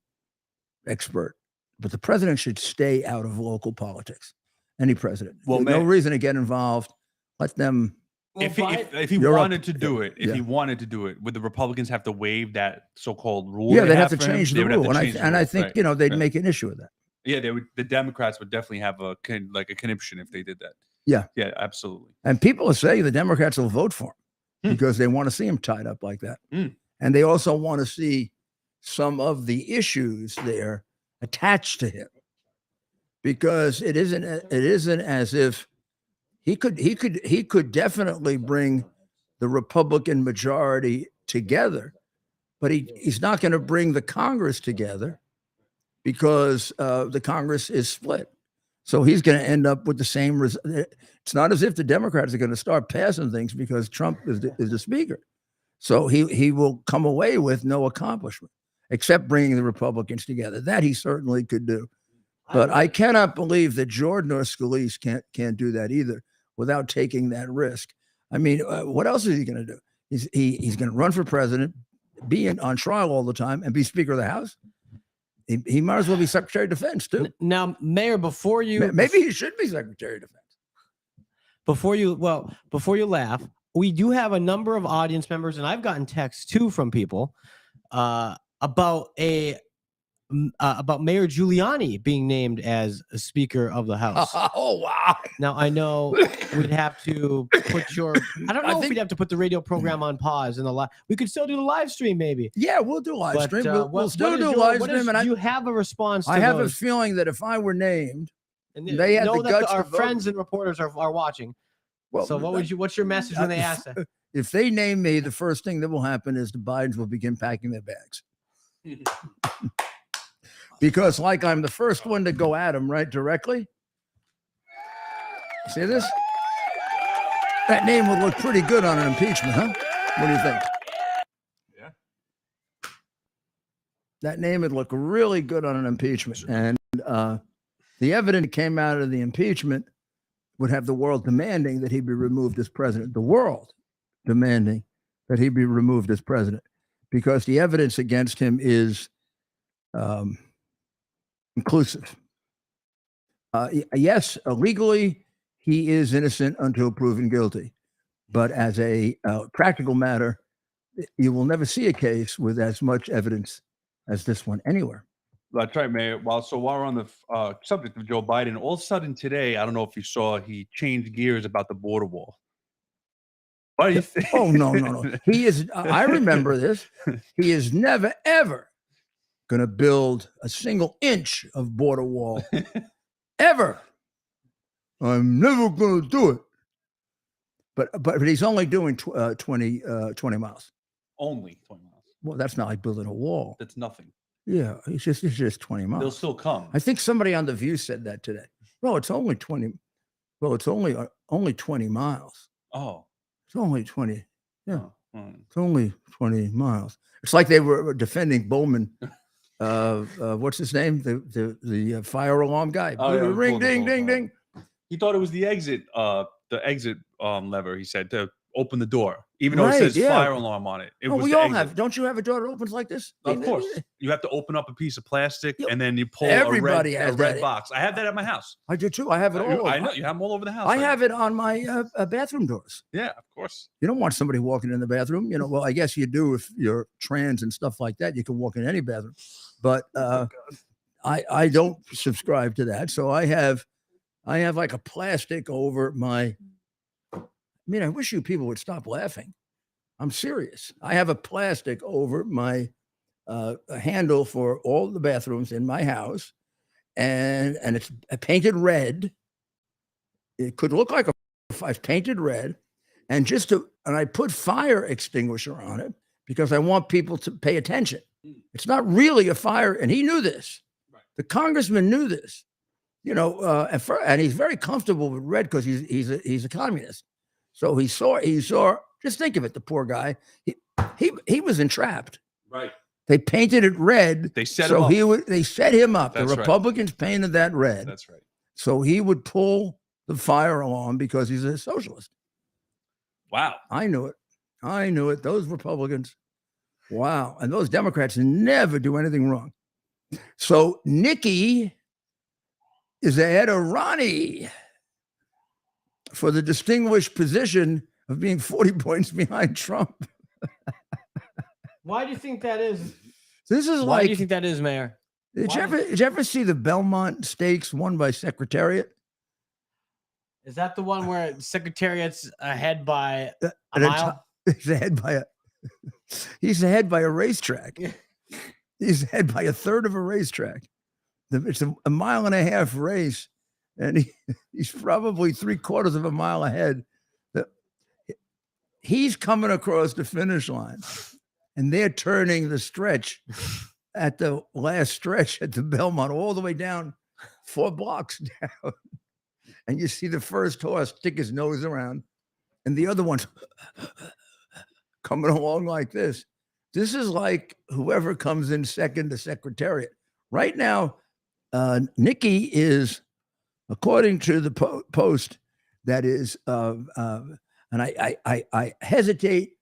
expert. But the president should stay out of local politics. Any president.
Well,
no
Mayor-
reason to get involved. Let them.
If
Biden-
he
You're up.
wanted to do it,
Yeah.
he wanted to do it, would the Republicans have to waive that so-called rule?
Yeah,
they
they'd have to
for him?
change
They
the
would have
rule.
to
And
change the
I
rule.
think,
Right.
they'd
Right.
make an issue of that.
Yeah, they would. The Democrats would definitely have a conniption if they did that.
Yeah.
Yeah, absolutely.
And people are saying the Democrats will vote for him
Hmm.
because they want to see him tied up like that.
Hmm.
And they also want to see some of the issues there attached to him. Because it isn't as if he could definitely bring the Republican majority together, but he's not going to bring the Congress together because the Congress is split. So he's going to end up with the same result. It's not as if the Democrats are going to start passing things because Trump is the speaker. So he will come away with no accomplishment except bringing the Republicans together. That he certainly could do. But I cannot believe that Jordan or Scalise can't do that either without taking that risk. I mean, what else is he going to do? He's going to run for president, be on trial all the time, and be Speaker of the House. He might as well be Secretary of Defense too.
Now, Mayor, before you
Maybe he should be Secretary of Defense.
before you laugh, we do have a number of audience members, and I've gotten texts too from people about Mayor Giuliani being named as a Speaker of the House.
Oh wow!
Now I know we'd have to put your. I don't know if we'd have to put the radio program on pause in the live. We could still do the live stream, maybe.
Yeah, we'll do live
But,
stream.
uh,
We'll
what-
still
what is
do
your-
live
what is-
stream, and
do you have a response? To
I have
those?
a feeling that if I were named,
And
they had
know
the
that
guts
our
to vote.
friends and reporters are watching.
well,
So what's your message when they ask that?
If they name me, the first thing that will happen is the Bidens will begin packing their bags. Because like I'm the first one to go at him right directly. See this? That name would look pretty good on an impeachment, huh? What do you think?
Yeah.
That name would look really good on an impeachment. And the evidence that came out of the impeachment would have the world demanding that he be removed as president. The world demanding that he be removed as president because the evidence against him is inclusive. Yes, legally, he is innocent until proven guilty. But as a practical matter, you will never see a case with as much evidence as this one anywhere.
That's right, Mayor. While we're on the subject of Joe Biden, all of a sudden today, I don't know if you saw, he changed gears about the border wall. What do you think?
Oh, no. He is, I remember this. He has never, ever going to build a single inch of border wall ever. I'm never going to do it. But he's only doing 20 miles.
Only 20 miles.
Well, that's not like building a wall.
That's nothing.
Yeah, it's just 20 miles.
They'll still come.
I think somebody on The View said that today. Well, it's only 20. Well, it's only 20 miles.
Oh.
It's only 20. Yeah,
Oh.
it's only 20 miles. It's like they were defending Bowman. What's his name? The fire alarm guy.
Oh, yeah,
Ring,
pulled the
ding,
bolt
ding,
out.
ding.
He thought it was the exit lever, he said, to open the door, even though
Right,
it says
yeah.
fire alarm on it. It
Oh,
was
we
the
all
exit.
have. Don't you have a door that opens like this?
Of course. You have to open up a piece of plastic
Yeah,
and then you pull
everybody
a
has
red
that.
box. I have that at my house.
I do too. I have it all.
I know. You have them all over the house.
I have it on my bathroom doors.
Yeah, of course.
You don't want somebody walking in the bathroom. Well, I guess you do if you're trans and stuff like that. You can walk in any bathroom. But I don't subscribe to that. So I have like a plastic over my. I wish you people would stop laughing. I'm serious. I have a plastic over my handle for all the bathrooms in my house, and it's painted red. It could look like it's painted red, and I put fire extinguisher on it because I want people to pay attention. It's not really a fire, and he knew this. Right. The congressman knew this, and he's very comfortable with red because he's a communist. So he saw. Just think of it, the poor guy. He was entrapped.
Right.
They painted it red.
They set
so
him up.
They set him up.
That's
the
right.
Republicans painted that red.
That's right.
So he would pull the fire alarm because he's a socialist.
Wow.
I knew it. Those Republicans. Wow. And those Democrats never do anything wrong. So Nikki is ahead of Ronnie for the distinguished position of being 40 points behind Trump.
Why do you think that is?
This is
Why
like.
do you think that is, Mayor?
Did you ever see the Belmont Stakes won by Secretariat?
Is that the one where Secretariat's ahead by a mile?
He's ahead by a racetrack. He's ahead by a third of a racetrack. It's a mile and a half race, and he's probably 3/4 of a mile ahead. He's coming across the finish line, and they're turning the stretch at the last stretch at the Belmont all the way down 4 blocks down. And you see the first horse stick his nose around, and the other one's coming along like this. This is like whoever comes in second to Secretariat. Right now, Nikki is, according to the Post, that is, and I hesitate.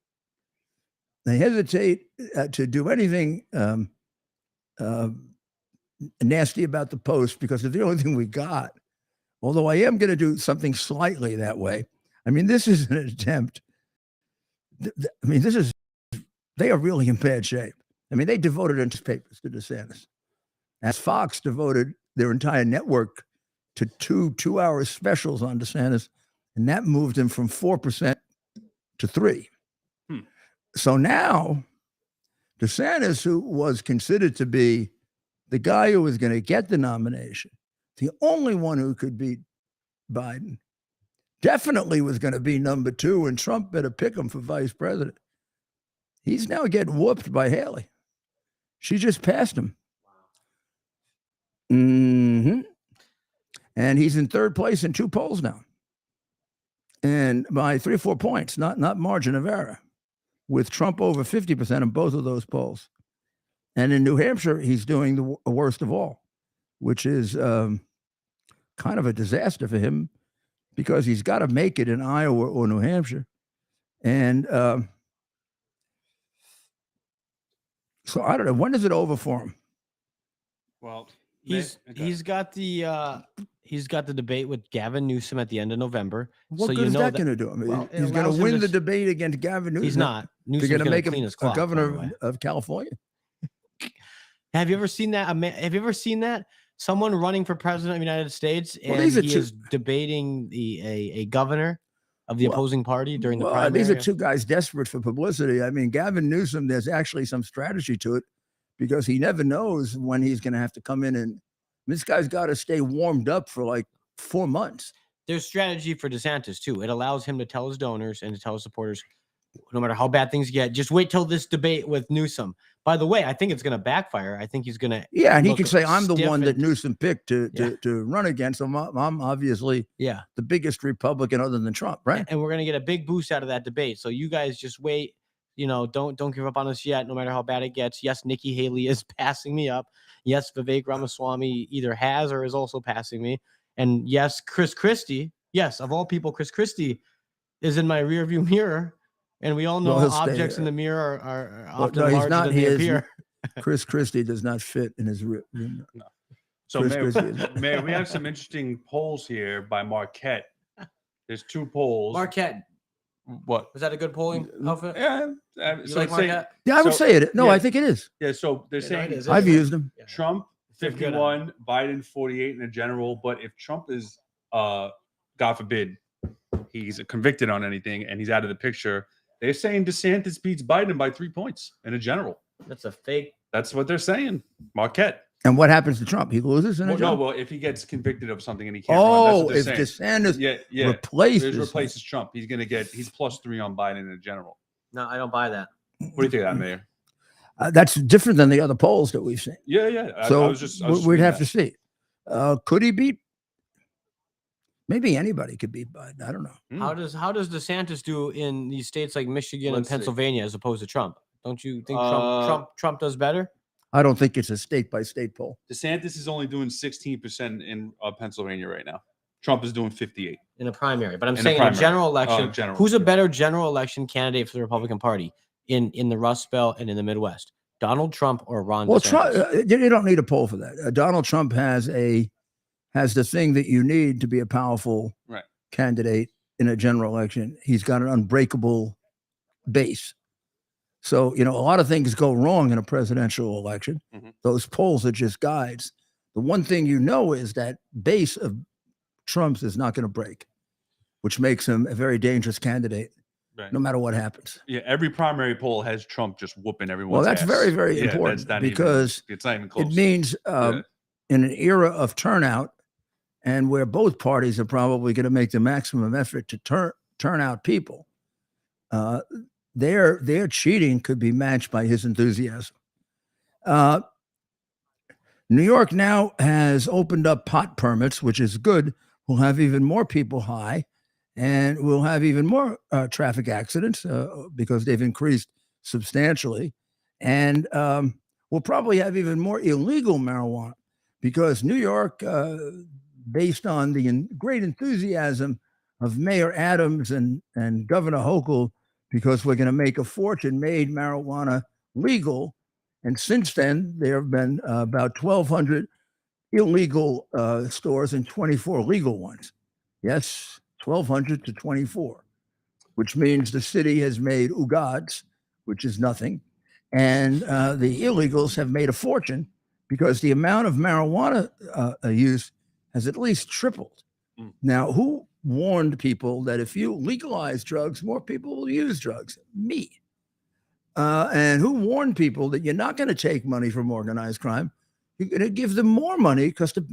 I hesitate to do anything nasty about the Post because it's the only thing we got. Although I am going to do something slightly that way. This is an attempt. They are really in bad shape. They devoted newspapers to DeSantis. As Fox devoted their entire network to two-hour specials on DeSantis, and that moved him from 4% to 3%. So now, DeSantis, who was considered to be the guy who was going to get the nomination, the only one who could beat Biden, definitely was going to be number 2, and Trump better pick him for vice president. He's now getting whooped by Haley. She just passed him. Mm-hmm. And he's in 3rd place in 2 polls now. And by 3 or 4 points, not margin of error, with Trump over 50% in both of those polls. And in New Hampshire, he's doing the worst of all, which is kind of a disaster for him because he's got to make it in Iowa or New Hampshire. And so I don't know. When is it over for him?
Well,
he's got the debate with Gavin Newsom at the end of November.
What
so
good is that going to do? He's going to win the debate against Gavin Newsom.
He's not.
They're going to make him
clock,
governor of California.
Have you ever seen that? Have you ever seen that? Someone running for president of the United States and he is debating a governor of the opposing party during the primary.
These are 2 guys desperate for publicity. Gavin Newsom, there's actually some strategy to it because he never knows when he's going to have to come in. And this guy's got to stay warmed up for like 4 months.
There's strategy for DeSantis too. It allows him to tell his donors and to tell his supporters, no matter how bad things get, just wait till this debate with Newsom. By the way, I think it's going to backfire. I think he's going to.
Yeah, and he can say, "I'm the one that Newsom picked to run against him. I'm obviously the biggest Republican other than Trump, right?"
And we're going to get a big boost out of that debate. So you guys just wait. Don't give up on us yet, no matter how bad it gets. Yes, Nikki Haley is passing me up. Yes, Vivek Ramaswamy either has or is also passing me. And yes, Chris Christie. Yes, of all people, Chris Christie is in my rearview mirror. And we all know objects in the mirror are often larger than they appear.
Chris Christie does not fit in his rear.
No. So, Mayor, we have some interesting polls here by Marquette. There's 2 polls.
Marquette.
What?
Was that a good polling outfit?
Yeah.
So like Marquette?
I would say it. No, I think it is.
Yeah, so they're saying
I've used them.
Trump 51, Biden 48 in a general. But if Trump is, God forbid, he's convicted on anything and he's out of the picture, they're saying DeSantis beats Biden by 3 points in a general.
That's a fake.
That's what they're saying. Marquette.
And what happens to Trump? He loses in a general?
No, well, if he gets convicted of something and he can't run, that's what they're saying.
DeSantis
replaces Trump, he's +3 on Biden in a general.
No, I don't buy that.
What do you think of that, Mayor?
That's different than the other polls that we've seen.
Yeah.
So we'd have to see. Could he beat? Maybe anybody could beat Biden. I don't know.
How does DeSantis do in these states like Michigan and Pennsylvania as opposed to Trump? Don't you think Trump does better?
I don't think it's a state by state poll.
DeSantis is only doing 16% in Pennsylvania right now. Trump is doing 58
in a primary. But I'm saying in a general election, who's a better general election candidate for the Republican Party in the Rust Belt and in the Midwest? Donald Trump or Ron DeSantis?
You don't need a poll for that. Donald Trump has the thing that you need to be a powerful candidate in a general election. He's got an unbreakable base. So, a lot of things go wrong in a presidential election. Mm-hmm. Those polls are just guides. The one thing is that base of Trump's is not going to break, which makes him a very dangerous candidate, no matter what happens.
Yeah, every primary poll has Trump just whooping everyone's
ass. Well, that's very, very important because
it's not even close.
It means in an era of turnout and where both parties are probably going to make the maximum effort to turn out people, their cheating could be matched by his enthusiasm. New York now has opened up pot permits, which is good. We'll have even more people high, and we'll have even more traffic accidents because they've increased substantially. And we'll probably have even more illegal marijuana because New York, based on the great enthusiasm of Mayor Adams and Governor Hochul, because we're going to make a fortune, made marijuana legal. And since then, there have been about 1,200 illegal stores and 24 legal ones. Yes, 1,200 to 24, which means the city has made ugats, which is nothing. And the illegals have made a fortune because the amount of marijuana use has at least tripled. Mm. Now, who warned people that if you legalize drugs, more people will use drugs? Me. And who warned people that you're not going to take money from organized crime? You're going to give them more money because the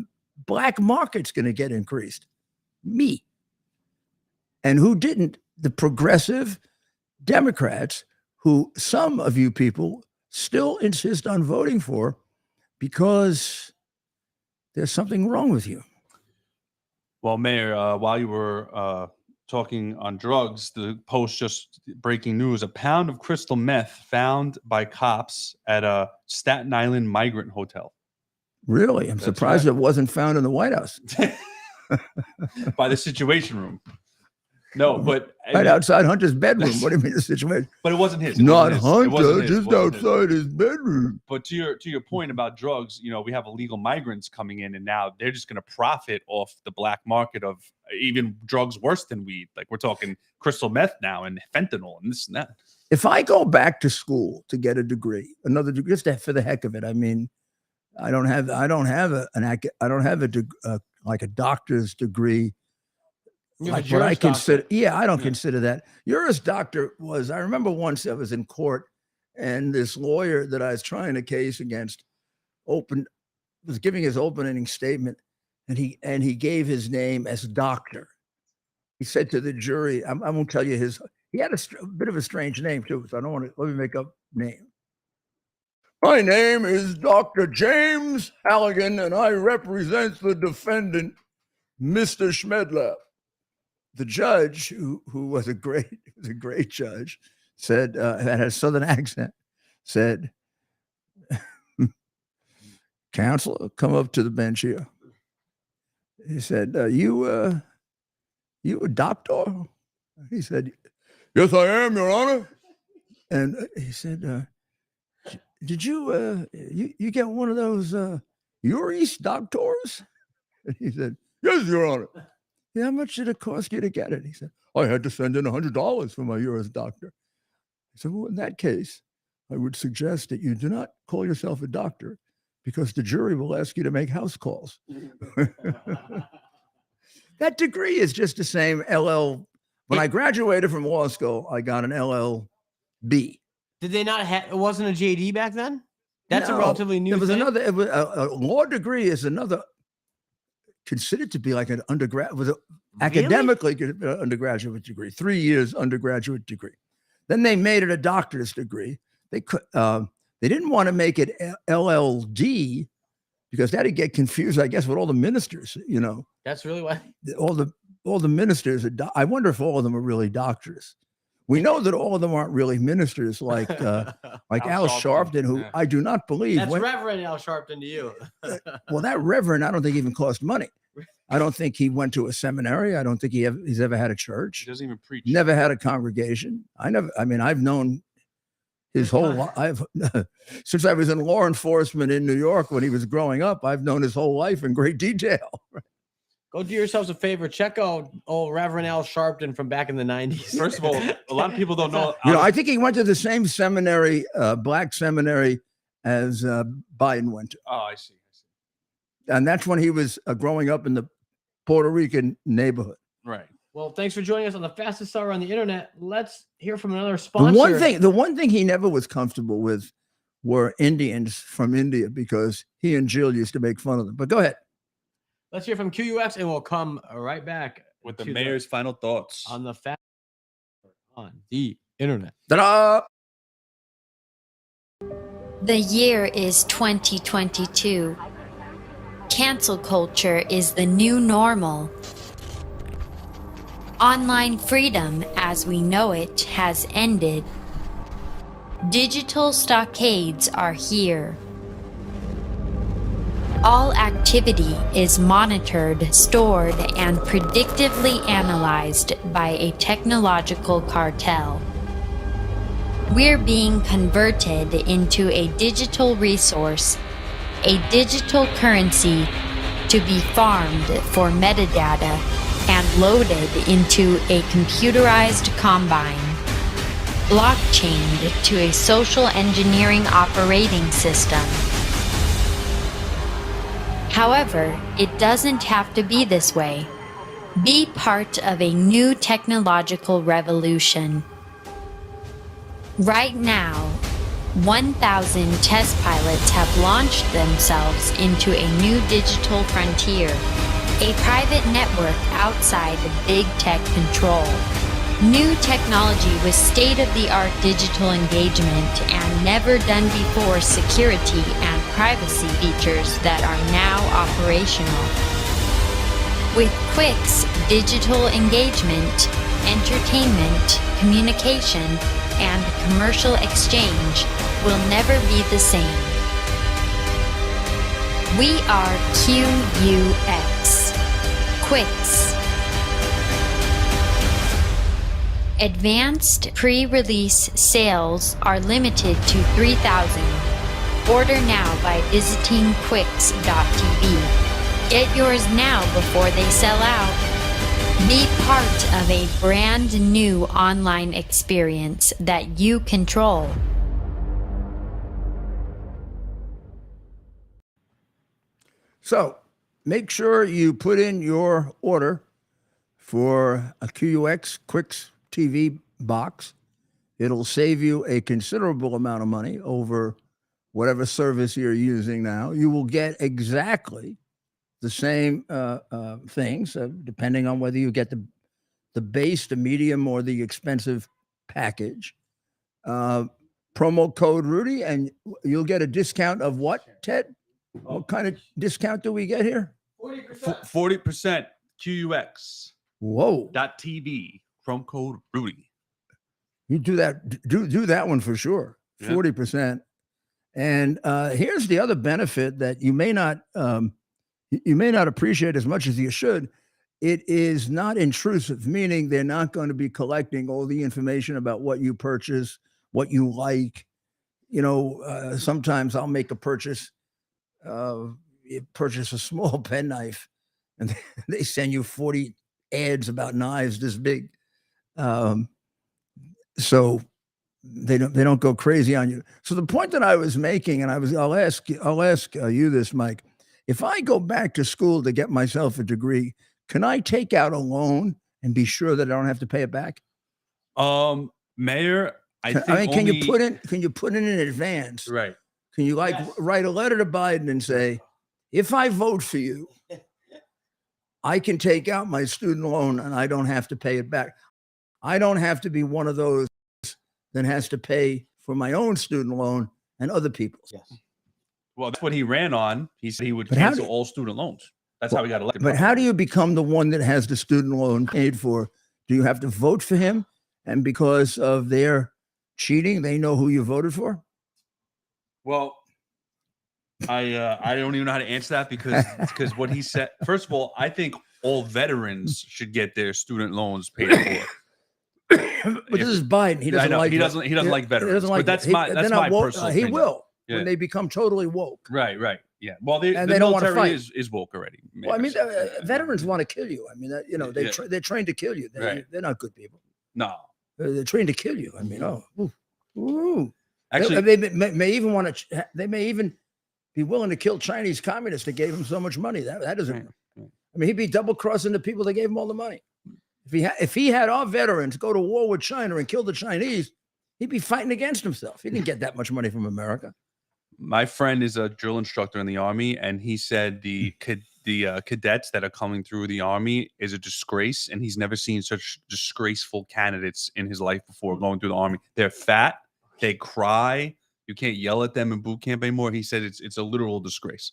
black market's going to get increased. Me. And who didn't? The progressive Democrats, who some of you people still insist on voting for because there's something wrong with you.
Well, Mayor, while you were talking on drugs, the Post just breaking news: a pound of crystal meth found by cops at a Staten Island migrant hotel.
Really? I'm surprised it wasn't found in the White House.
By the Situation Room. No, but
right outside Hunter's bedroom. What do you mean the situation?
But it wasn't his.
Not Hunter, just outside his bedroom.
But to your point about drugs, we have illegal migrants coming in, and now they're just going to profit off the black market of even drugs worse than weed. Like we're talking crystal meth now and fentanyl and this and that.
If I go back to school to get a degree, another degree, just for the heck of it, I mean, I don't have like a doctor's degree. Like what I consider, I don't consider that. Juris Doctor was, I remember once I was in court And this lawyer that I was trying a case against was giving his opening statement, and he gave his name as doctor. He said to the jury, I won't tell you he had a bit of a strange name too, so I don't want to, let me make up name. My name is Dr. James Halligan, and I represent the defendant, Mr. Schmedler. The judge, who was a great judge, said, had a Southern accent, said, "Counselor, come up to the bench here." He said, you a doctor?" He said, "Yes, I am, Your Honor." And he said, "Did you you get one of those Uris doctors?" And he said, "Yes, Your Honor." "Yeah, how much did it cost you to get it?" He said, "I had to send in $100 for my Uris doctor." I said, "Well, in that case, I would suggest that you do not call yourself a doctor, because the jury will ask you to make house calls." That degree is just the same LL. When I graduated from law school, I got an LLB.
Did they not have? It wasn't a JD back then. That's a
No,
relatively new.
It was
thing?
another. It was, a law degree is another, considered to be like an undergrad. Was academically an undergraduate degree, 3 years undergraduate degree. Then they made it a doctor's degree. They didn't want to make it LLD, because that'd get confused, I guess, with all the ministers. You know,
That's really what.
all the ministers. I wonder if all of them are really doctors. We know that all of them aren't really ministers, like Al Sharpton, who I do not believe.
That's Reverend Al Sharpton to you.
Well, that reverend, I don't think even cost money. I don't think he went to a seminary. I don't think he's ever had a church.
He doesn't even preach.
Never had a congregation. I've known his whole life. Since I was in law enforcement in New York when he was growing up, I've known his whole life in great detail.
Go do yourselves a favor. Check out old Reverend Al Sharpton from back in the 90s.
First of all, a lot of people don't know.
I think he went to the same seminary, black seminary, as Biden went to.
Oh, I see.
And that's when he was growing up in the Puerto Rican neighborhood.
Right.
Well, thanks for joining us on the fastest hour on the internet. Let's hear from another sponsor.
The one thing he never was comfortable with were Indians from India, because he and Jill used to make fun of them. But go ahead.
Let's hear from QUX, and we'll come right back
with the mayor's final thoughts
on the fast on the internet.
Ta-da!
The year is 2022. Cancel culture is the new normal. Online freedom, as we know it, has ended. Digital stockades are here. All activity is monitored, stored, and predictively analyzed by a technological cartel. We're being converted into a digital resource, a digital currency to be farmed for metadata and loaded into a computerized combine, blockchained to a social engineering operating system. However, it doesn't have to be this way. Be part of a new technological revolution. Right now, 1,000 test pilots have launched themselves into a new digital frontier, a private network outside of big tech control. New technology with state-of-the-art digital engagement and never-done-before security and privacy features that are now operational. With Qwik's digital engagement, entertainment, communication, and commercial exchange will never be the same. We are QUX. Qwik's. Advanced pre-release sales are limited to 3,000. Order now by visiting Qwix.tv. Get yours now before they sell out. Be part of a brand new online experience that you control.
So make sure you put in your order for a QUX Qwix TV box. It'll save you a considerable amount of money over whatever service you're using now. You will get exactly the same things, depending on whether you get the base, the medium, or the expensive package. Promo code Rudy, and you'll get a discount of what, Ted? What kind of discount do we get here?
40% QUX.
Whoa.
.tv. Promo code Rudy.
You do that. Do that one for sure. 40%. And here's the other benefit that you may not appreciate as much as you should. It is not intrusive, meaning they're not going to be collecting all the information about what you purchase, what you like. You know, sometimes I'll make a purchase, purchase a small penknife, and they send you 40 ads about knives this big. So they don't go crazy on you. So the point that I was making, and I'll ask you this, Mike. If I go back to school to get myself a degree, can I take out a loan and be sure that I don't have to pay it back?
Mayor,
can you put in advance?
Right.
Can you write a letter to Biden and say, if I vote for you, I can take out my student loan and I don't have to pay it back. I don't have to be one of those that has to pay for my own student loan and other people's.
Yes.
Well, that's what he ran on. He said he would cancel all student loans. That's how he got elected.
But how do you become the one that has the student loan paid for? Do you have to vote for him? And because of their cheating, they know who you voted for?
Well, I don't even know how to answer that because what he said. First of all, I think all veterans should get their student loans paid for.
But this is Biden. He doesn't like
veterans. But that's my personal opinion.
He will when they become totally woke.
Right. Yeah. Well, the
they don't want to fight.
Is woke already.
Well, I mean, veterans want to kill you. I mean, they're trained to kill you. They're not good people.
No.
They're trained to kill you. I mean,
Actually,
they may even want to. They may even be willing to kill Chinese communists that gave him so much money. That doesn't. Right. I mean, he'd be double crossing the people that gave him all the money. If he had our veterans go to war with China and kill the Chinese, he'd be fighting against himself. He didn't get that much money from America.
My friend is a drill instructor in the Army, and he said the cadets that are coming through the Army is a disgrace, and he's never seen such disgraceful candidates in his life before going through the Army. They're fat, they cry, you can't yell at them in boot camp anymore. He said it's a literal disgrace.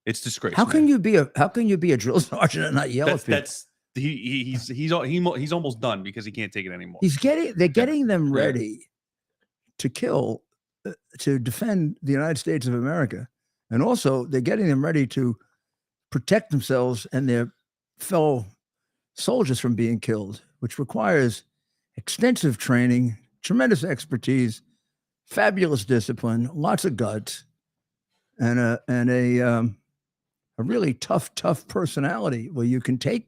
It's disgrace.
How can you be a drill sergeant and not yell at people?
He's almost done because he can't take it anymore.
They're getting them ready to kill, to defend the United States of America, and also they're getting them ready to protect themselves and their fellow soldiers from being killed, which requires extensive training, tremendous expertise, fabulous discipline, lots of guts, and a really tough personality where you can take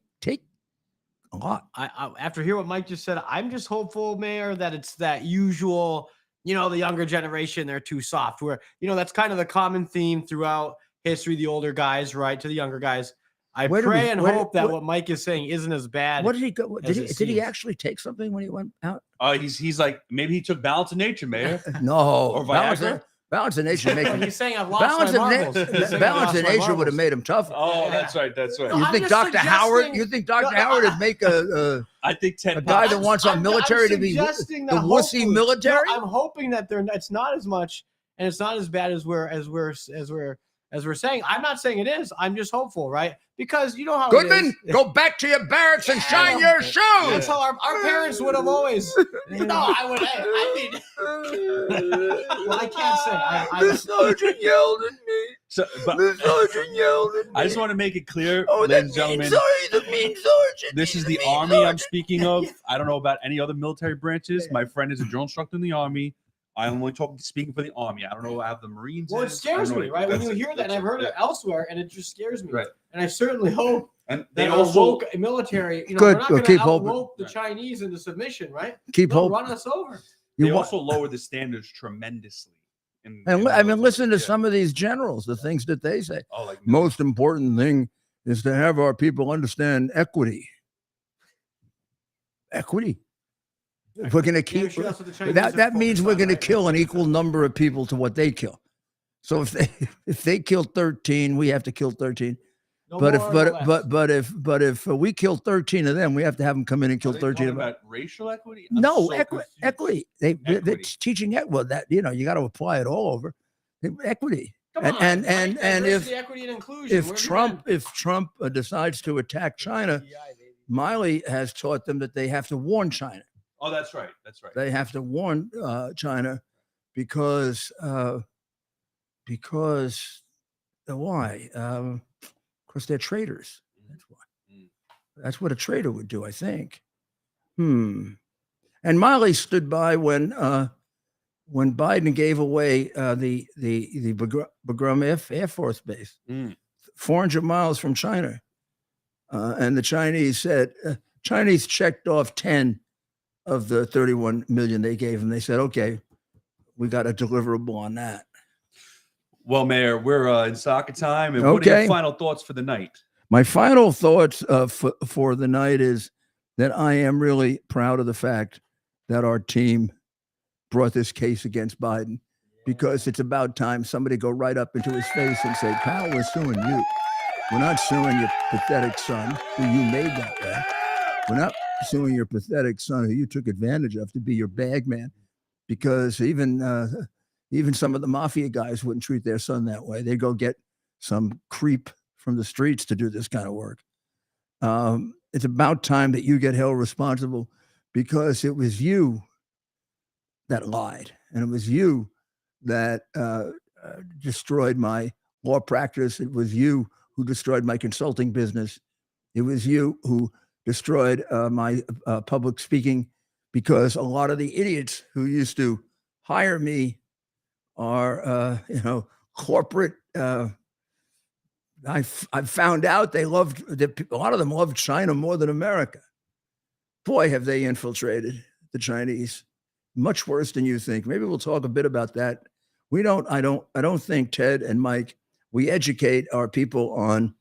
a lot.
After hearing what Mike just said, I'm just hopeful, Mayor, that it's that usual, the younger generation, they're too soft, where, that's kind of the common theme throughout history, the older guys, right, to the younger guys. I pray and hope that what Mike is saying isn't as bad.
What did he go? Did he actually take something when he went out?
He's like, maybe he took Balance of Nature, Mayor.
No.
Or Viagra.
Balance of Nature make him.
He's saying I've lost my marbles.
Balance of Nature would have made him tougher.
Oh, that's right.
You think Dr. Howard? You think Dr. Howard would make
I think
a guy that wants our military to be the wussy military?
I'm hoping that it's not as much and it's not as bad as we're saying. I'm not saying it is. I'm just hopeful, right? Because you know how
Goodman, go back to your barracks and shine your shoes.
That's how our parents would have always. I would. Well, I can't say.
The sergeant yelled at me. The sergeant yelled at me.
I just want to make it clear,
ladies
and gentlemen.
The mean sergeant.
This is the Army I'm speaking of. I don't know about any other military branches. My friend is a drill instructor in the Army. I'm only speaking for the Army. I don't know how the Marines.
Well, it scares me, right? When you hear that, and I've heard it elsewhere, and it just scares me.
Right.
And I certainly hope
that
they also military. We're not going to outvote the Chinese into submission, right? They'll run us over.
They also lower the standards tremendously.
Listen to some of these generals, the things that they say. Most important thing is to have our people understand equity. Equity. We're going to
Yeah, I'm
keep
sure that's what the Chinese
that.
are
That means
focused
we're
on,
going to
right?
kill an equal number of people to what they kill. So if they kill 13, we have to kill 13.
No
But
more, no less.
if we kill 13 of them, we have to have them come in and kill
Are they
13
talking
of them.
about racial equity? I'm
No,
so confused.
equity. They're
Equity.
teaching it. Well, that you got to apply it all over. Equity.
Come
and
on,
and
Mike,
and and
diversity, equity, and inclusion.
if
Where have you
Trump
been?
if Trump decides to attack China, Miley has taught them that they have to warn China.
Oh, that's right. That's right.
They have to warn China because why? Because they're traitors. That's why. That's what a traitor would do, I think. And Miley stood by when Biden gave away the Bagram Air Force Base, 400 miles from China, and the Chinese said Chinese checked off 10 of the 31 million they gave them. They said, "Okay, we got a deliverable on that."
Well, Mayor, we're in soccer time, and what are your final thoughts for the night?
My final thoughts for the night is that I am really proud of the fact that our team brought this case against Biden, because it's about time somebody go right up into his face and say, "Pal, we're suing you. We're not suing your pathetic son who you made that way. We're not suing your pathetic son who you took advantage of to be your bag man," because even some of the mafia guys wouldn't treat their son that way. They'd go get some creep from the streets to do this kind of work. It's about time that you get held responsible, because it was you that lied, and it was you that destroyed my law practice. It was you who destroyed my consulting business. It was you who destroyed my public speaking, because a lot of the idiots who used to hire me are, corporate. I found out a lot of them loved China more than America. Boy, have they infiltrated the Chinese. Much worse than you think. Maybe we'll talk a bit about that. I don't think, Ted and Mike, we educate our people on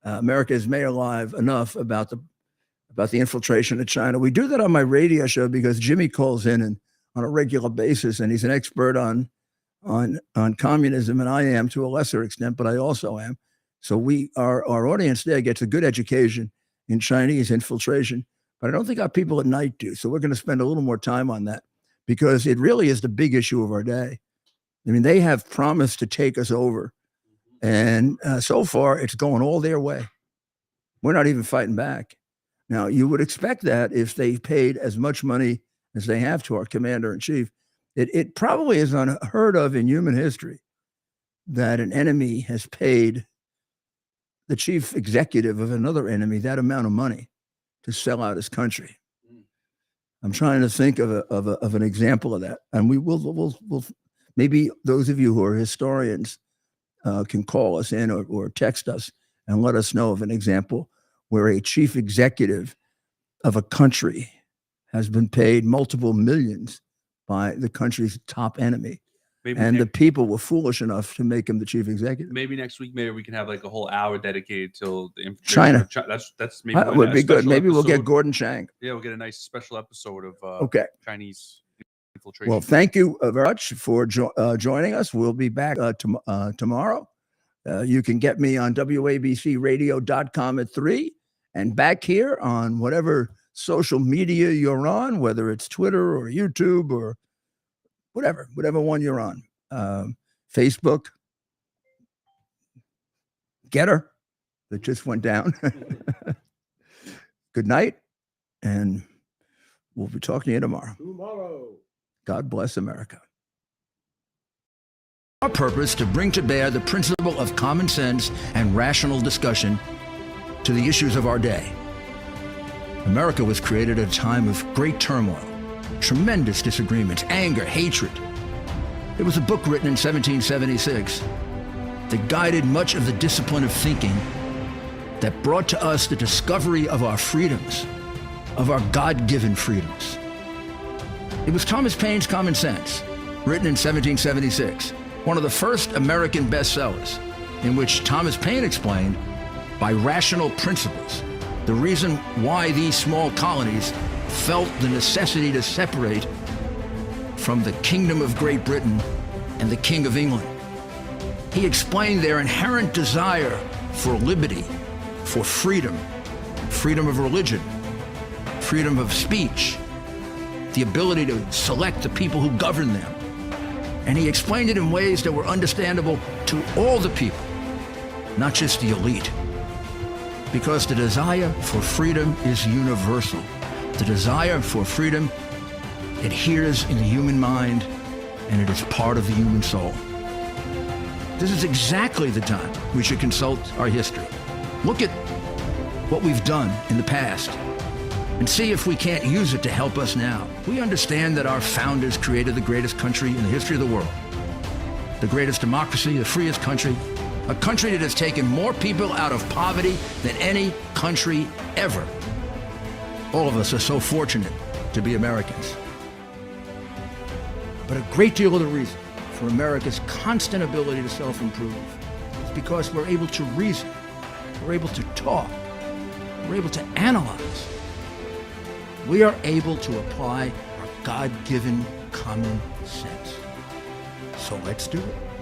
America's Mayor Live enough about the infiltration of China. We do that on my radio show because Jimmy calls in and on a regular basis, and he's an expert on communism, and I am to a lesser extent, but I also am. So our audience there gets a good education in Chinese infiltration, but I don't think our people at night do. So we're going to spend a little more time on that, because it really is the big issue of our day. I mean, they have promised to take us over, and so far it's going all their way. We're not even fighting back. Now, you would expect that if they paid as much money as they have to our commander-in-chief. It probably is unheard of in human history that an enemy has paid the chief executive of another enemy that amount of money to sell out his country. I'm trying to think of an example of that, and we'll maybe those of you who are historians can call us in or text us and let us know of an example where a chief executive of a country has been paid multiple millions by the country's top enemy. The people were foolish enough to make him the chief executive.
Maybe next week, Mayor, we can have like a whole hour dedicated to the
China.
infiltration. That's maybe
That would be good. Maybe we'll get Gordon Chang.
Yeah, we'll get a nice special episode of Chinese infiltration.
Well, thank you very much for joining us. We'll be back tomorrow. You can get me on WABCRadio.com at 3 and back here on whatever social media you're on, whether it's Twitter or YouTube or whatever one you're on. Facebook, Getter, that just went down. Good night, and we'll be talking to you tomorrow. God bless America. Our purpose to bring to bear the principle of common sense and rational discussion to the issues of our day. America was created at a time of great turmoil, tremendous disagreements, anger, hatred. There was a book written in 1776 that guided much of the discipline of thinking that brought to us the discovery of our freedoms, of our God-given freedoms. It was Thomas Paine's Common Sense, written in 1776, one of the first American bestsellers, in which Thomas Paine explained, by rational principles, the reason why these small colonies felt the necessity to separate from the Kingdom of Great Britain and the King of England. He explained their inherent desire for liberty, for freedom, freedom of religion, freedom of speech, the ability to select the people who govern them. And he explained it in ways that were understandable to all the people, not just the elite. Because the desire for freedom is universal. The desire for freedom adheres in the human mind, and it is part of the human soul. This is exactly the time we should consult our history. Look at what we've done in the past and see if we can't use it to help us now. We understand that our founders created the greatest country in the history of the world, the greatest democracy, the freest country, a country that has taken more people out of poverty than any country ever. All of us are so fortunate to be Americans. But a great deal of the reason for America's constant ability to self-improve is because we're able to reason, we're able to talk, we're able to analyze. We are able to apply our God-given common sense. So let's do it.